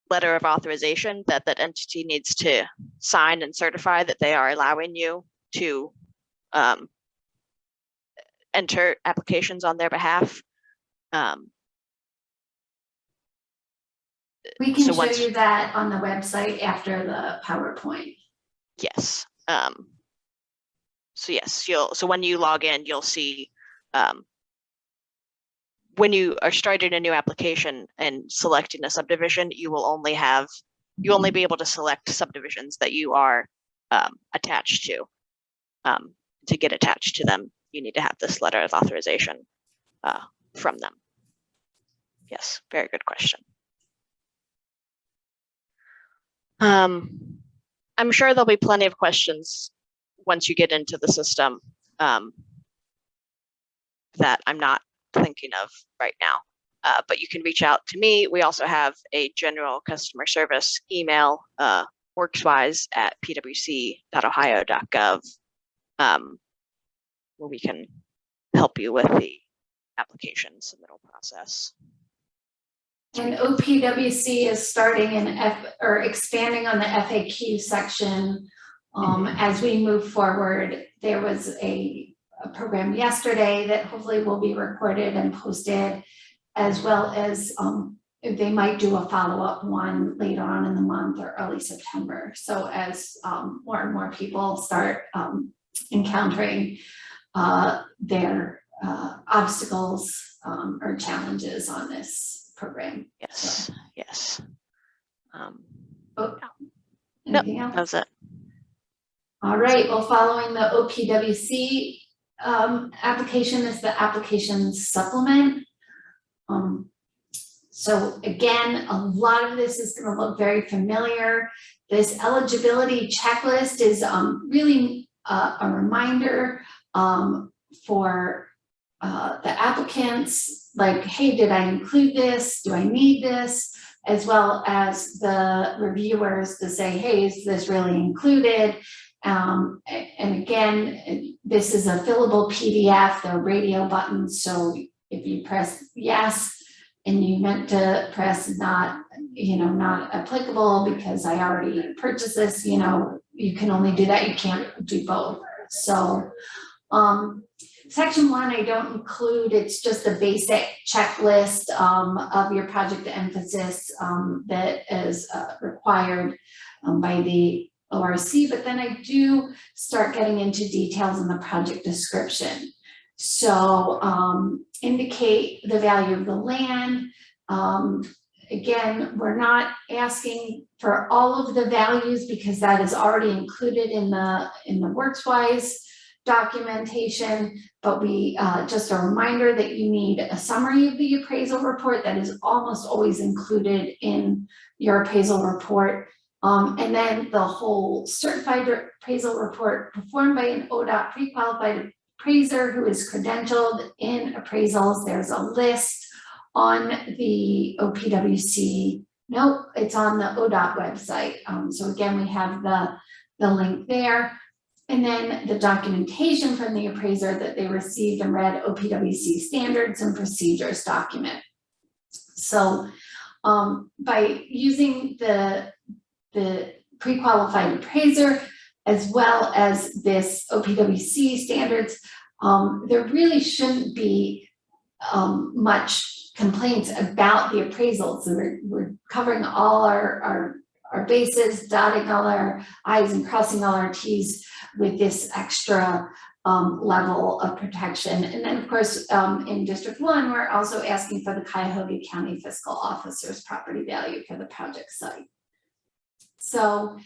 letter of authorization that that entity needs to sign and certify that they are allowing you to enter applications on their behalf. We can show you that on the website after the PowerPoint. Yes. So yes, so when you log in, you'll see when you are starting a new application and selecting a subdivision, you will only be able to select subdivisions that you are attached to. To get attached to them, you need to have this letter of authorization from them. Yes, very good question. I'm sure there'll be plenty of questions once you get into the system that I'm not thinking of right now, but you can reach out to me. We also have a general customer service email, workswise@pwc.ohio.gov, where we can help you with the application submittal process. And OPWC is starting expanding on the FAQ section as we move forward. There was a program yesterday that hopefully will be recorded and posted, as well as they might do a follow-up one later on in the month or early September. So as more and more people start encountering their obstacles or challenges on this program. Yes, so. Yes. Anything else? That's it. All right, well, following the OPWC application is the application supplement. So again, a lot of this is going to look very familiar. This eligibility checklist is really a reminder for the applicants, like, hey, did I include this? Do I need this? as well as the reviewers to say, hey, is this really included? And again, this is a fillable PDF, there are radio buttons, so if you press yes and you meant to press not, not applicable because I already purchased this, you can only do that, you can't do both. So section 1, I don't include, it's just a basic checklist of your project emphasis that is required by the ORC, but then I do start getting into details in the project description. So indicate the value of the land. Again, we're not asking for all of the values because that is already included in the WorksWise documentation, but we just a reminder that you need a summary of the appraisal report that is almost always included in your appraisal report. And then the whole certified appraisal report performed by an ODOT pre-qualified appraiser who is credentialed in appraisals. There's a list on the OPWC. Nope, it's on the ODOT website. So again, we have the link there. And then the documentation from the appraiser that they received and read OPWC standards and procedures document. So by using the pre-qualified appraiser as well as this OPWC standards, there really shouldn't be much complaints about the appraisals. So we're covering all our bases, dotting all our I's and crossing all our T's with this extra level of protection. And then of course, in District 1, we're also asking for the Cuyahoga County Fiscal Officer's property value for the project site. So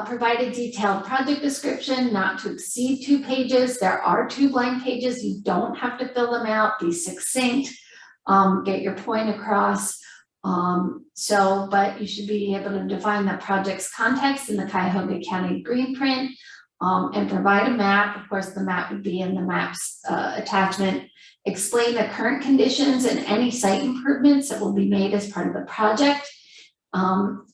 provide a detailed project description, not to exceed 2 pages. There are 2 blank pages. You don't have to fill them out. Be succinct, get your point across. But you should be able to define the project's context in the Cuyahoga County green print and provide a map. Of course, the map would be in the maps attachment. Explain the current conditions and any site improvements that will be made as part of the project.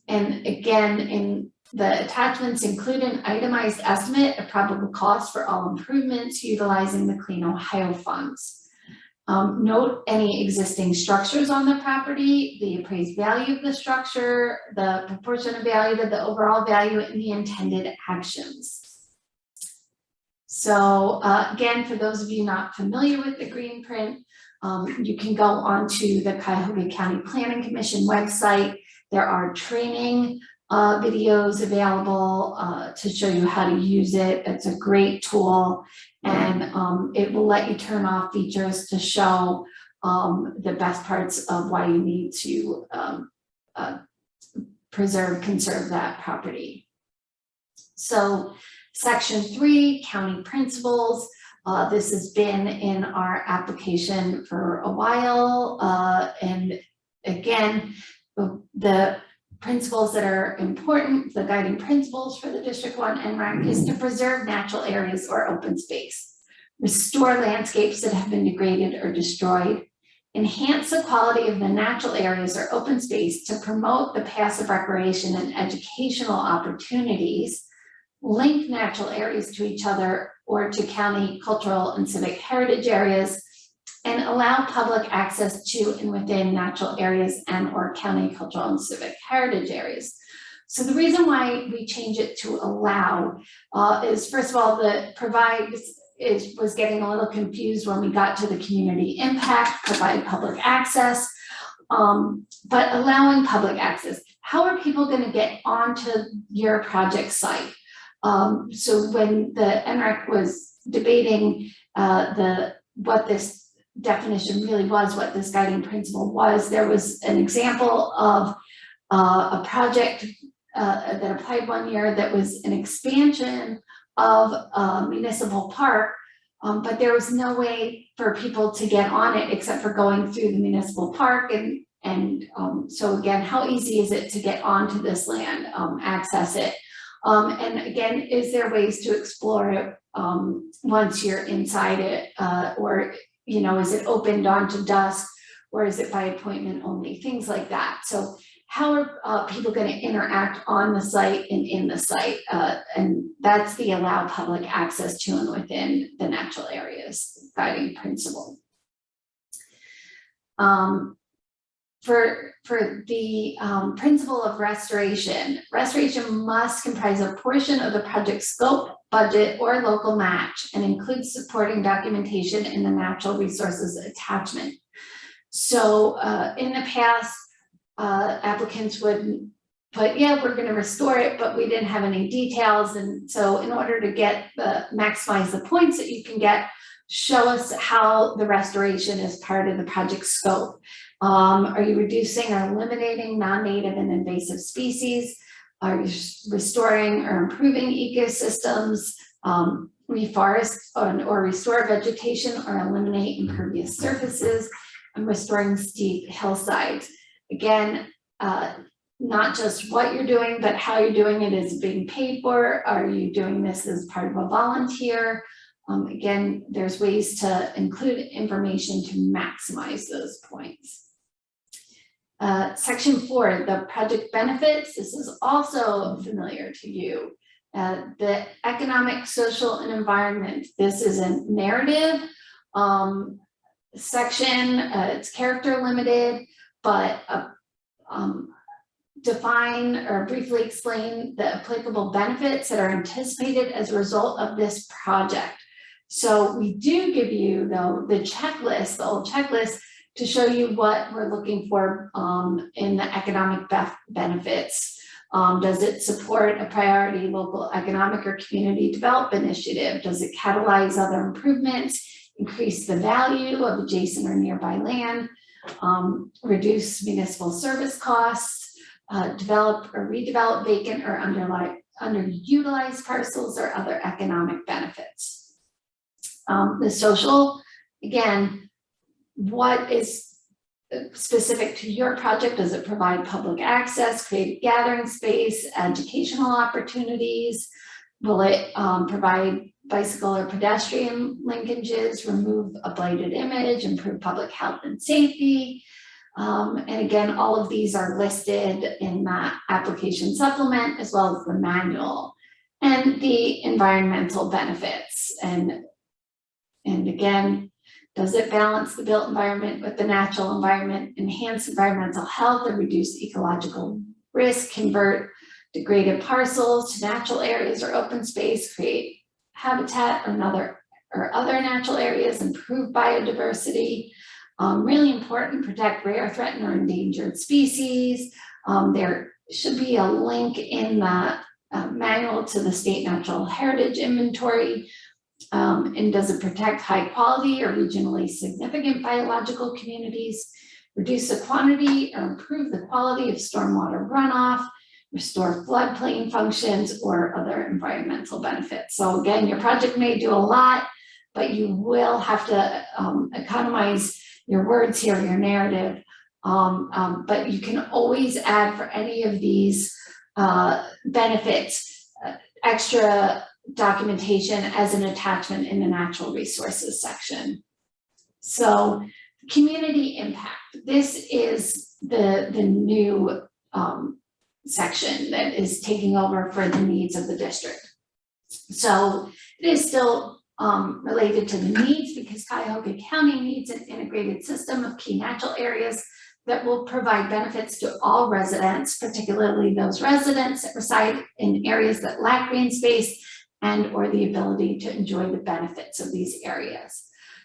And again, in the attachments include an itemized estimate of probable cost for all improvements utilizing the Clean Ohio funds. Note any existing structures on the property, the appraised value of the structure, the proportionate value to the overall value, and the intended actions. So again, for those of you not familiar with the green print, you can go onto the Cuyahoga County Planning Commission website. There are training videos available to show you how to use it. It's a great tool, and it will let you turn off features to show the best parts of why you need to conserve that property. So section 3, county principles. This has been in our application for a while, and again, the principles that are important, the guiding principles for the District 1 NRAC is to preserve natural areas or open space, restore landscapes that have been degraded or destroyed, enhance the quality of the natural areas or open space to promote the passive recreation and educational opportunities, link natural areas to each other or to county cultural and civic heritage areas, and allow public access to and within natural areas and or county cultural and civic heritage areas. So the reason why we change it to allow is, first of all, the provide was getting a little confused when we got to the community impact, provide public access, but allowing public access. How are people going to get onto your project site? So when the NRAC was debating what this definition really was, what this guiding principle was, there was an example of a project that applied one year that was an expansion of a municipal park, but there was no way for people to get on it except for going through the municipal park. And so again, how easy is it to get onto this land, access it? And again, is there ways to explore it once you're inside it, or is it opened onto dusk, or is it by appointment only, things like that. So how are people going to interact on the site and in the site? And that's the allow public access to and within the natural areas guiding principle. For the principle of restoration, restoration must comprise a portion of the project scope, budget, or local match and include supporting documentation in the natural resources attachment. So in the past, applicants would put, yeah, we're going to restore it, but we didn't have any details. And so in order to get maximize the points that you can get, show us how the restoration is part of the project scope. Are you reducing or eliminating non-native and invasive species? Are you restoring or improving ecosystems? Reforest or restore vegetation or eliminate impervious surfaces, and restoring steep hillsides. Again, not just what you're doing, but how you're doing it is being paid for. Are you doing this as part of a volunteer? Again, there's ways to include information to maximize those points. Section 4, the project benefits. This is also familiar to you. The economic, social, and environment. This is a narrative section. It's character limited, but define or briefly explain the applicable benefits that are anticipated as a result of this project. So we do give you, though, the checklist, the old checklist, to show you what we're looking for in the economic benefits. Does it support a priority local economic or community development initiative? Does it catalyze other improvements, increase the value of adjacent or nearby land, reduce municipal service costs, develop or redevelop vacant or underutilized parcels or other economic benefits? The social, again, what is specific to your project? Does it provide public access, create a gathering space, educational opportunities? Will it provide bicycle or pedestrian linkages, remove a blighted image, improve public health and safety? And again, all of these are listed in that application supplement as well as the manual. And the environmental benefits. And again, does it balance the built environment with the natural environment, enhance environmental health and reduce ecological risk, convert degraded parcels to natural areas or open space, create habitat or other natural areas, improve biodiversity? Really important, protect rare, threatened, or endangered species. There should be a link in the manual to the state natural heritage inventory. And does it protect high quality or regionally significant biological communities, reduce the quantity or improve the quality of stormwater runoff, restore floodplain functions, or other environmental benefits? So again, your project may do a lot, but you will have to economize your words here, your narrative, but you can always add for any of these benefits extra documentation as an attachment in the natural resources section. So community impact. This is the new section that is taking over for the needs of the district. So it is still related to the needs because Cuyahoga County needs an integrated system of key natural areas that will provide benefits to all residents, particularly those residents that reside in areas that lack green space and or the ability to enjoy the benefits of these areas.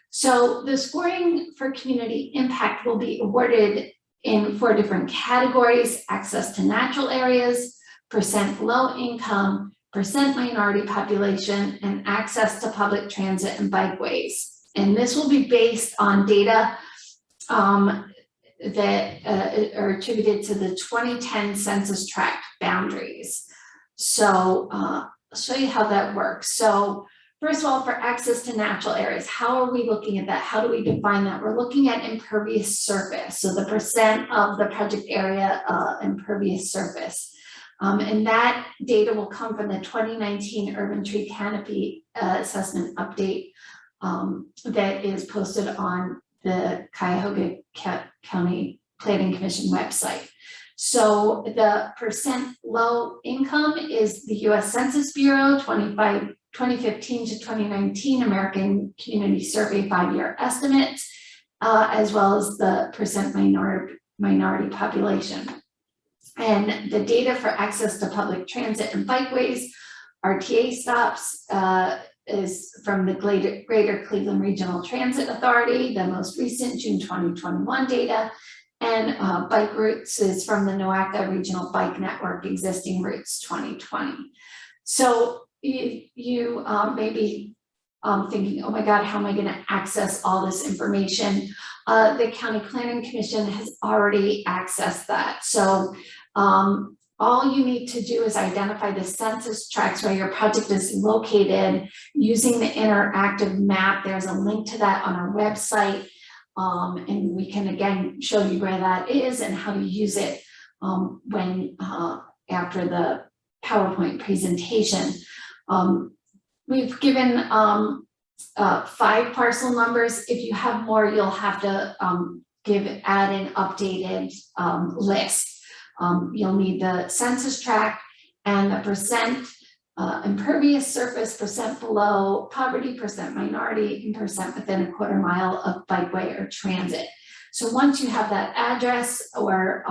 So the scoring for community impact will be awarded in 4 different categories: access to natural areas, percent low income, percent minority population, and access to public transit and bikeways. And this will be based on data that are attributed to the 2010 census tract boundaries. So I'll show you how that works. So first of all, for access to natural areas, how are we looking at that? How do we define that? We're looking at impervious surface. So the percent of the project area impervious surface. And that data will come from the 2019 Urban Tree Canopy Assessment Update that is posted on the Cuyahoga County Planning Commission website. So the percent low income is the US Census Bureau 2015 to 2019 American Community Survey 5-year estimates, as well as the percent minority population. And the data for access to public transit and bikeways, RTA stops, is from the Greater Cleveland Regional Transit Authority, the most recent June 2021 data, and bike routes is from the NOACA Regional Bike Network existing routes 2020. So you may be thinking, oh my God, how am I going to access all this information? The County Planning Commission has already accessed that. So all you need to do is identify the census tracts where your project is located using the interactive map. There's a link to that on our website. And we can again show you where that is and how to use it when after the PowerPoint presentation. We've given 5 parcel numbers. If you have more, you'll have to add an updated list. You'll need the census tract and the percent impervious surface, percent below poverty, percent minority, and percent within a quarter mile of bikeway or transit. So once you have that address or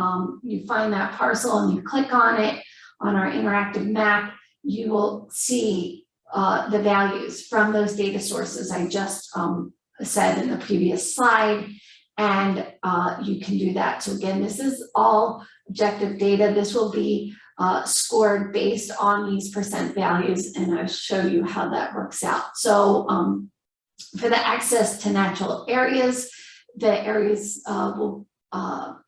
you find that parcel and you click on it on our interactive map, you will see the values from those data sources I just said in the previous slide, and you can do that. So again, this is all objective data. This will be scored based on these percent values, and I'll show you how that works out. So for the access to natural areas, the areas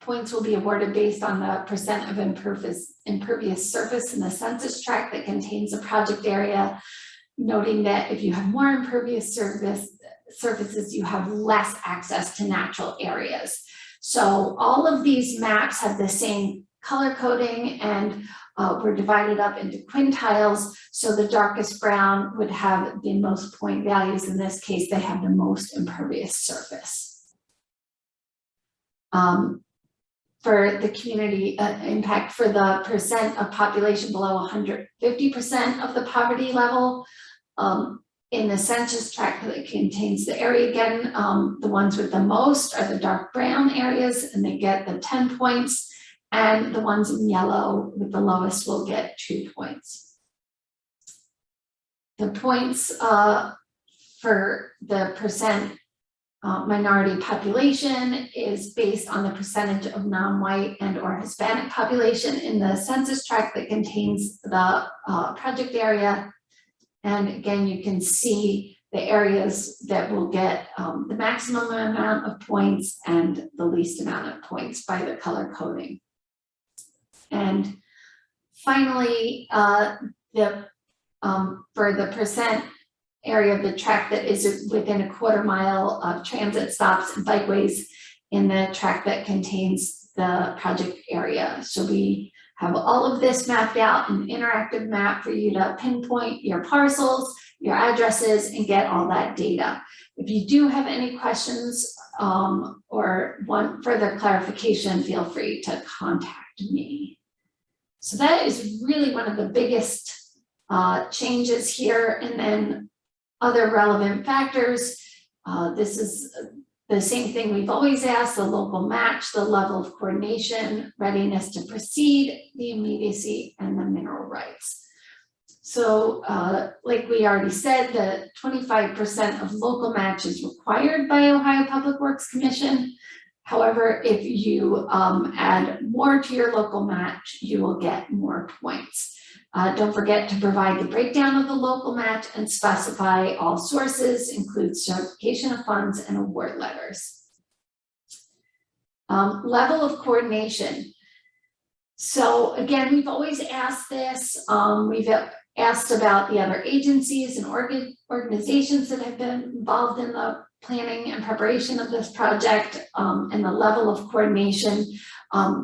points will be awarded based on the percent of impervious surface in the census tract that contains a project area, noting that if you have more impervious surfaces, you have less access to natural areas. So all of these maps have the same color coding, and we're divided up into quintiles. So the darkest brown would have the most point values. In this case, they have the most impervious surface. For the community impact, for the percent of population below 150% of the poverty level, in the census tract that contains the area, again, the ones with the most are the dark brown areas, and they get the 10 points, and the ones in yellow with the lowest will get 2 points. The points for the percent minority population is based on the percentage of non-white and or Hispanic population in the census tract that contains the project area. And again, you can see the areas that will get the maximum amount of points and the least amount of points by the color coding. And finally, for the percent area of the tract that is within a quarter mile of transit stops and bikeways in the tract that contains the project area. So we have all of this mapped out, an interactive map for you to pinpoint your parcels, your addresses, and get all that data. If you do have any questions or want further clarification, feel free to contact me. So that is really one of the biggest changes here. And then other relevant factors, this is the same thing we've always asked: the local match, the level of coordination, readiness to proceed, the immediacy, and the mineral rights. So like we already said, the 25% of local match is required by Ohio Public Works Commission. However, if you add more to your local match, you will get more points. Don't forget to provide the breakdown of the local match and specify all sources, include certification of funds and award letters. Level of coordination. So again, we've always asked this. We've asked about the other agencies and organizations that have been involved in the planning and preparation of this project, and the level of coordination.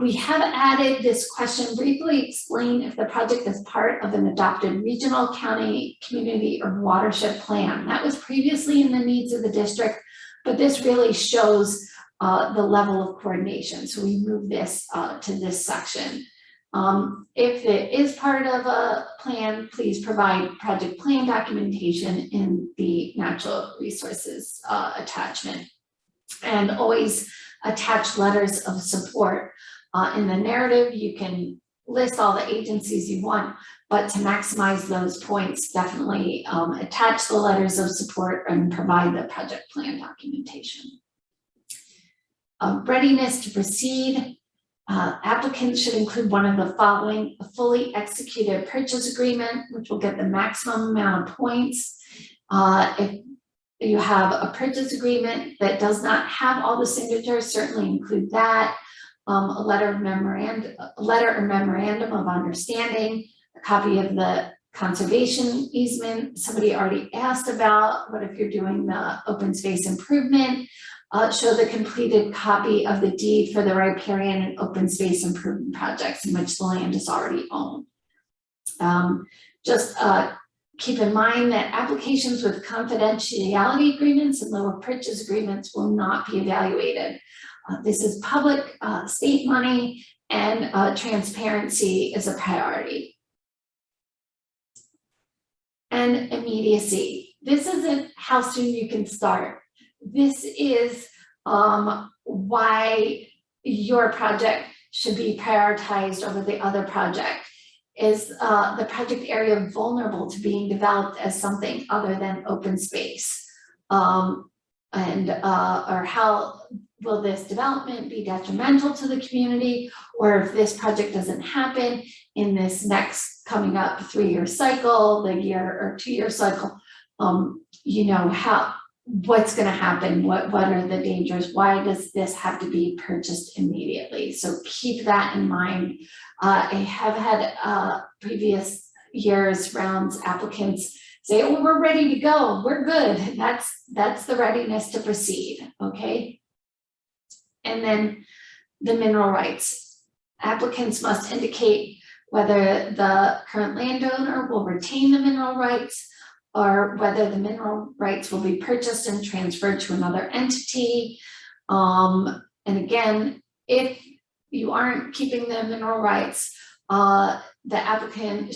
We have added this question: briefly explain if the project is part of an adopted regional, county, community, or watershed plan. That was previously in the needs of the district, but this really shows the level of coordination. So we move this to this section. If it is part of a plan, please provide project plan documentation in the natural resources attachment. And always attach letters of support. In the narrative, you can list all the agencies you want, but to maximize those points, definitely attach the letters of support and provide the project plan documentation. Readiness to proceed. Applicants should include one of the following: a fully executed purchase agreement, which will get the maximum amount of points. If you have a purchase agreement that does not have all the signatures, certainly include that. A letter or memorandum of understanding, a copy of the conservation easement. Somebody already asked about what if you're doing the open space improvement. Show the completed copy of the deed for the riparian and open space improvement projects in which the land is already owned. Keep in mind that applications with confidentiality agreements and lower purchase agreements will not be evaluated. This is public state money, and transparency is a priority. And immediacy. This isn't how soon you can start. This is why your project should be prioritized over the other project. Is the project area vulnerable to being developed as something other than open space? Or how will this development be detrimental to the community? Or if this project doesn't happen in this next coming up 3-year cycle, the year or 2-year cycle, you know, what's going to happen? What are the dangers? Why does this have to be purchased immediately? So keep that in mind. I have had previous years rounds applicants say, oh, we're ready to go, we're good. That's the readiness to proceed, okay? And then the mineral rights. Applicants must indicate whether the current landowner will retain the mineral rights or whether the mineral rights will be purchased and transferred to another entity. And again, if you aren't keeping the mineral rights, the applicant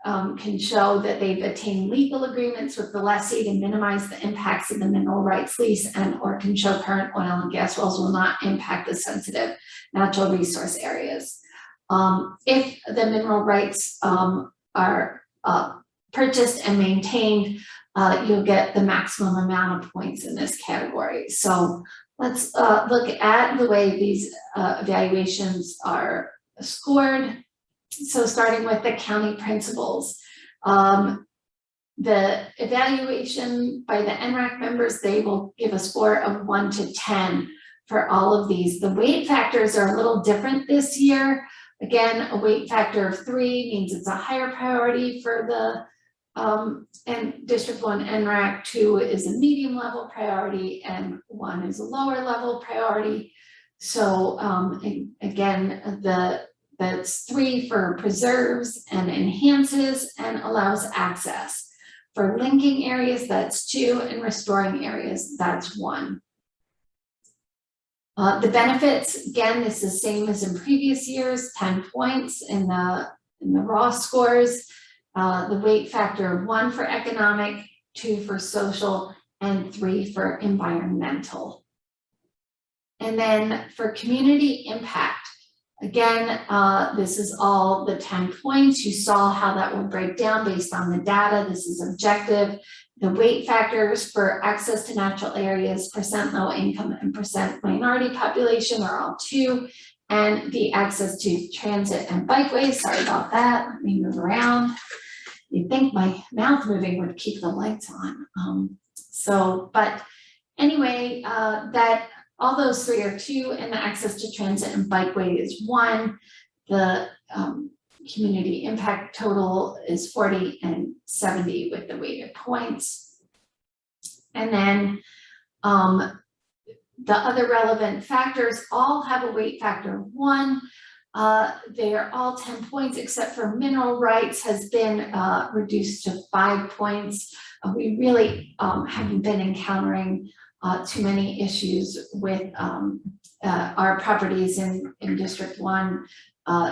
can show that they've attained legal agreements with the lessee to minimize the impacts of the mineral rights lease, and or can show current oil and gas wells will not impact the sensitive natural resource areas. If the mineral rights are purchased and maintained, you'll get the maximum amount of points in this category. So let's look at the way these evaluations are scored. So starting with the county principals, the evaluation by the NRAC members, they will give a score of 1 to 10 for all of these. The weight factors are a little different this year. Again, a weight factor of 3 means it's a higher priority for the and District 1 NRAC. 2 is a medium level priority and 1 is a lower level priority. So again, that's 3 for preserves and enhances and allows access. For linking areas, that's 2, and restoring areas, that's 1. The benefits, again, this is the same as in previous years, 10 points in the raw scores. The weight factor of 1 for economic, 2 for social, and 3 for environmental. And then for community impact, again, this is all the 10 points. You saw how that will break down based on the data. This is objective. The weight factors for access to natural areas, percent low income and percent minority population are all 2. And the access to transit and bikeways, sorry about that, let me move around. You'd think my mouth moving would keep the lights on. But anyway, that all those 3 are 2, and the access to transit and bikeway is 1. The community impact total is 40 and 70 with the weighted points. And then the other relevant factors all have a weight factor of 1. They are all 10 points except for mineral rights has been reduced to 5 points. We really haven't been encountering too many issues with our properties in District 1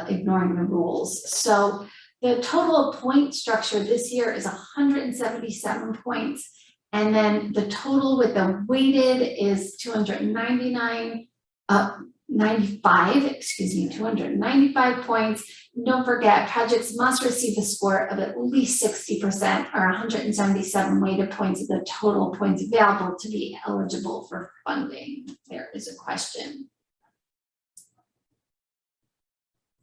ignoring the rules. So the total point structure this year is 177 points. And then the total with the weighted is 295 points. Don't forget, projects must receive a score of at least 60% or 177 weighted points of the total points available to be eligible for funding. There is a question.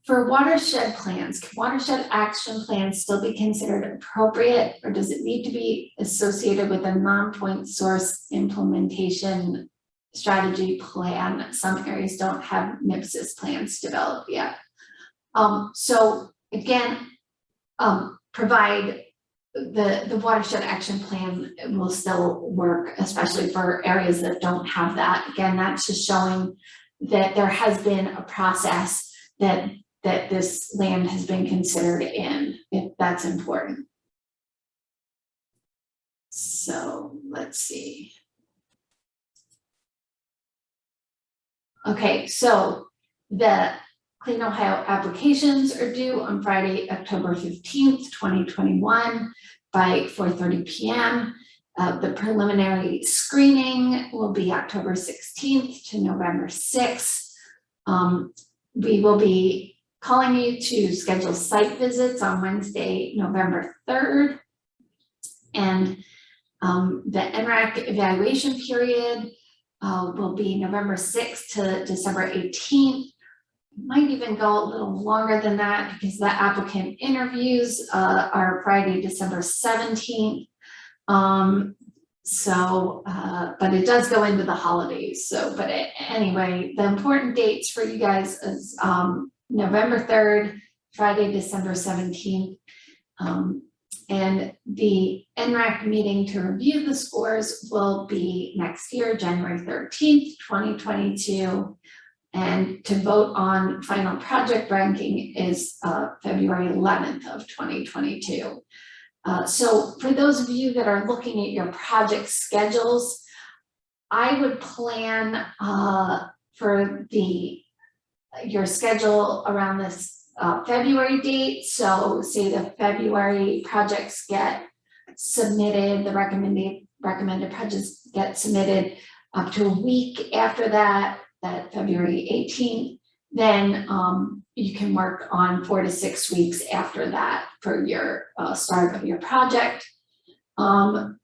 For watershed plans, can watershed action plans still be considered appropriate, or does it need to be associated with a non-point source implementation strategy plan? Some areas don't have NIPSIS plans developed yet. So again, provide the watershed action plan will still work, especially for areas that don't have that. Again, that's just showing that there has been a process that this land has been considered in, if that's important. So let's see. Okay, so the Clean Ohio applications are due on Friday, October 15th, 2021 by 4:30 p.m. The preliminary screening will be October 16th to November 6th. We will be calling you to schedule site visits on Wednesday, November 3rd. And the NRAC evaluation period will be November 6th to December 18th. Might even go a little longer than that because the applicant interviews are Friday, December 17th. But it does go into the holidays. So, but anyway, the important dates for you guys is November 3rd, Friday, December 17th. And the NRAC meeting to review the scores will be next year, January 13th, 2022. And to vote on final project ranking is February 11th of 2022. So for those of you that are looking at your project schedules, I would plan for your schedule around this February date. So say the February projects get submitted, the recommended projects get submitted up to a week after that February 18th, then you can work on 4 to 6 weeks after that for your start of your project. However,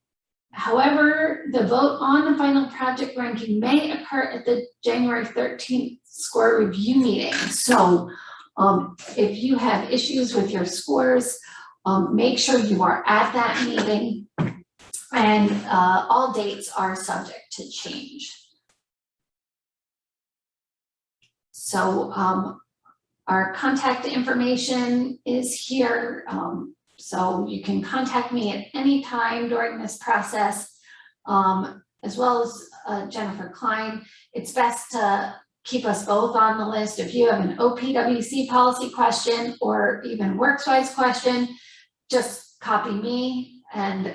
the vote on the final project ranking may occur at the January 13th score review meeting. So if you have issues with your scores, make sure you are at that meeting, and all dates are subject to change. So our contact information is here. So you can contact me at any time during this process, as well as Jennifer Klein. It's best to keep us both on the list. If you have an OPWC policy question or even WorksWise question, just copy me, and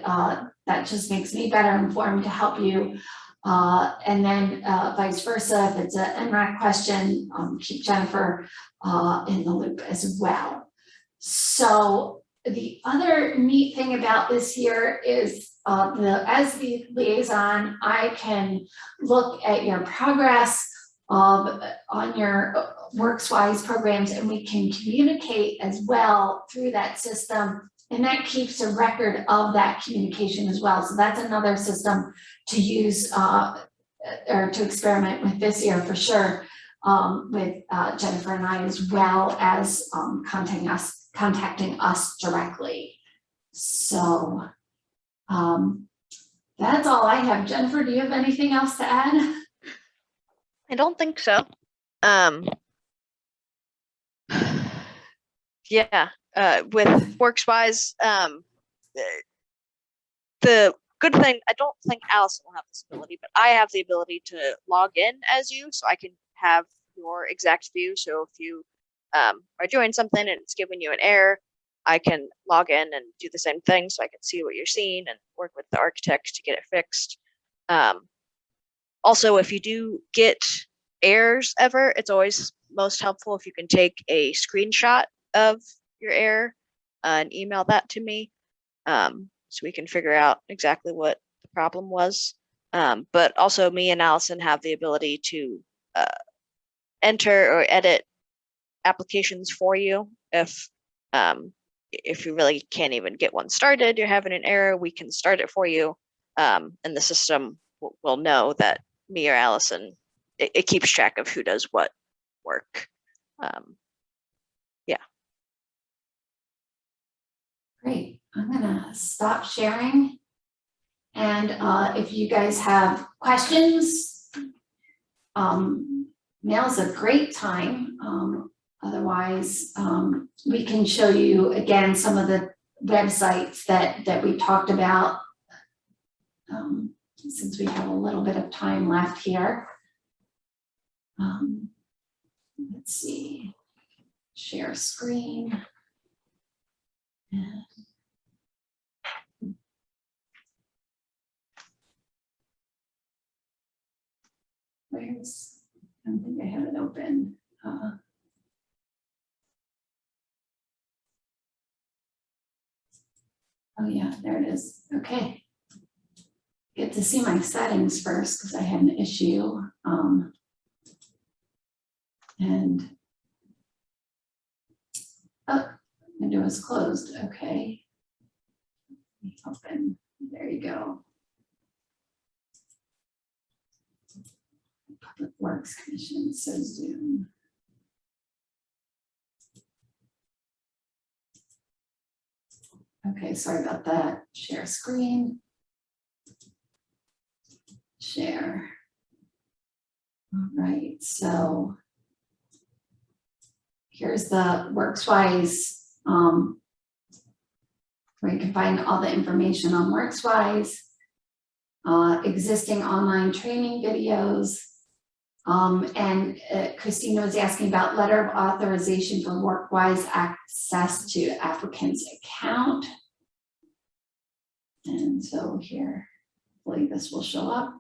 that just makes me better informed to help you. And then vice versa, if it's an NRAC question, keep Jennifer in the loop as well. So the other neat thing about this year is as the liaison, I can look at your progress on your WorksWise programs, and we can communicate as well through that system. And that keeps a record of that communication as well. So that's another system to use or to experiment with this year for sure, with Jennifer and I, as well as contacting us directly. So that's all I have. Jennifer, do you have anything else to add? I don't think so. Yeah, with WorksWise, the good thing, I don't think Allison will have this ability, but I have the ability to log in as you, so I can have your exact view. So if you are doing something and it's giving you an error, I can log in and do the same thing, so I can see what you're seeing and work with the architect to get it fixed. Also, if you do get errors ever, it's always most helpful if you can take a screenshot of your error and email that to me, so we can figure out exactly what the problem was. But also me and Allison have the ability to enter or edit applications for you. If you really can't even get one started, you're having an error, we can start it for you. And the system will know that me or Allison, it keeps track of who does what work. Yeah. Great. I'm gonna stop sharing. And if you guys have questions, now's a great time. Otherwise, we can show you again some of the websites that we talked about, since we have a little bit of time left here. Let's see, share screen. Where's, I don't think I have it open. Oh yeah, there it is. Okay. Get to see my settings first because I had an issue. And oh, window is closed. Okay. Open. There you go. Public Works Commission, so Zoom. Okay, sorry about that. Share screen. Share. All right, so here's the WorksWise, where you can find all the information on WorksWise, existing online training videos, and Christina was asking about letter of authorization for WorkWise access to applicant's account. And so here, hopefully this will show up.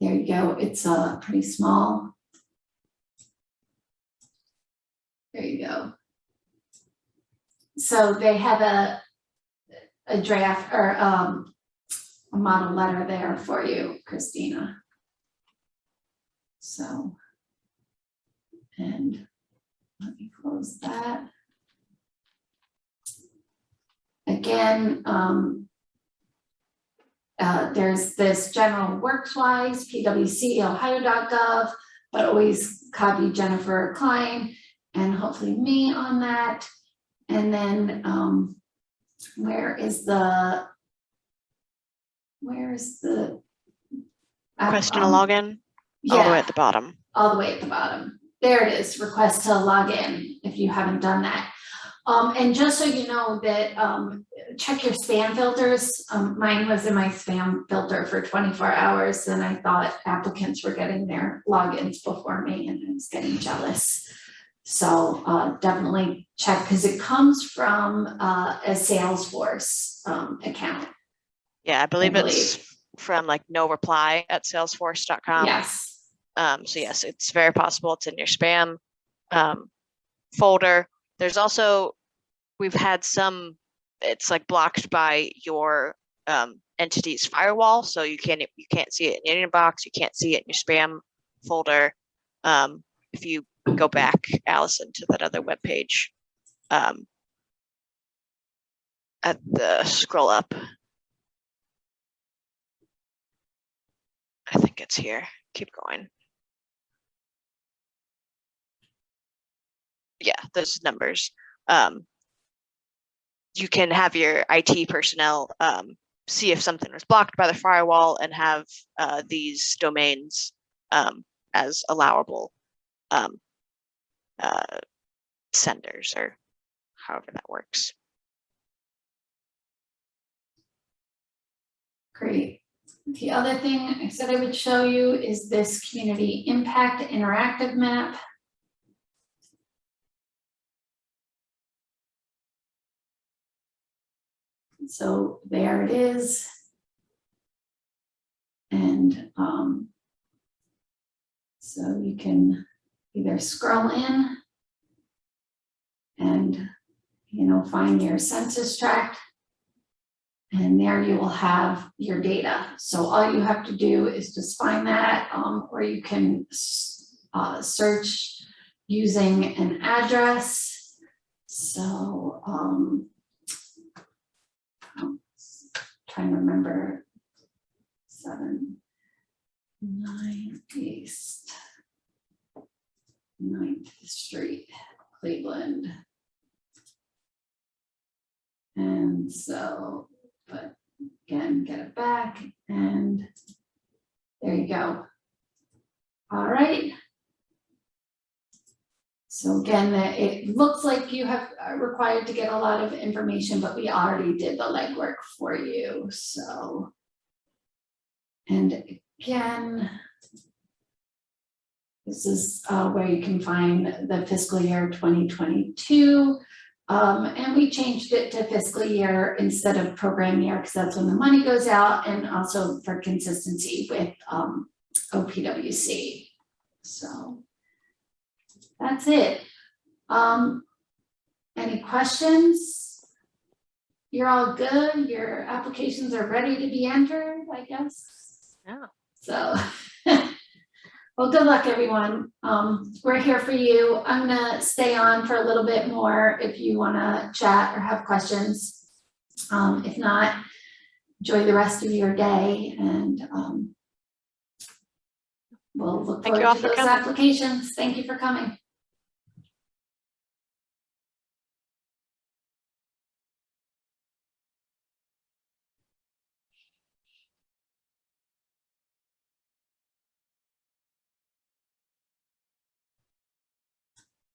There you go. It's pretty small. There you go. So they have a draft or a model letter there for you, Christina. So, and let me close that. Again, there's this general WorksWise, pwc.ohio.gov, but always copy Jennifer Klein and hopefully me on that. And then where's the Request a login, yeah, all the way at the bottom. all the way at the bottom. There it is, request to log in if you haven't done that. And just so you know that check your spam filters. Mine was in my spam filter for 24 hours and I thought applicants were getting their logins before me and I was getting jealous. So definitely check because it comes from a Salesforce account. Yeah, I believe it's from like no reply at salesforce.com. Yes. So yes, it's very possible it's in your spam folder. There's also, we've had some, it's like blocked by your entity's firewall, so you can't see it in your inbox, you can't see it in your spam folder. If you go back, Allison, to that other webpage, at the scroll up, I think it's here. Keep going. Yeah, those numbers. You can have your IT personnel see if something was blocked by the firewall and have these domains as allowable senders, or however that works. Great. The other thing I said I would show you is this community impact interactive map. So there it is. And so you can either scroll in and, you know, find your census tract. And there you will have your data. So all you have to do is just find that, or you can search using an address. So I'm trying to remember 7-9 East 9th Street, Cleveland. And so, but again, get it back, and there you go. All right. So again, it looks like you have required to get a lot of information, but we already did the legwork for you. So, and again, this is where you can find the fiscal year 2022. And we changed it to fiscal year instead of program year because that's when the money goes out, and also for consistency with OPWC. So that's it. Any questions? You're all good? Your applications are ready to be entered, I guess? Yeah. So, well, good luck, everyone. We're here for you. I'm gonna stay on for a little bit more if you wanna chat or have questions. If not, enjoy the rest of your day, and we'll look Thank you forward all to for those coming. applications. Thank you for coming.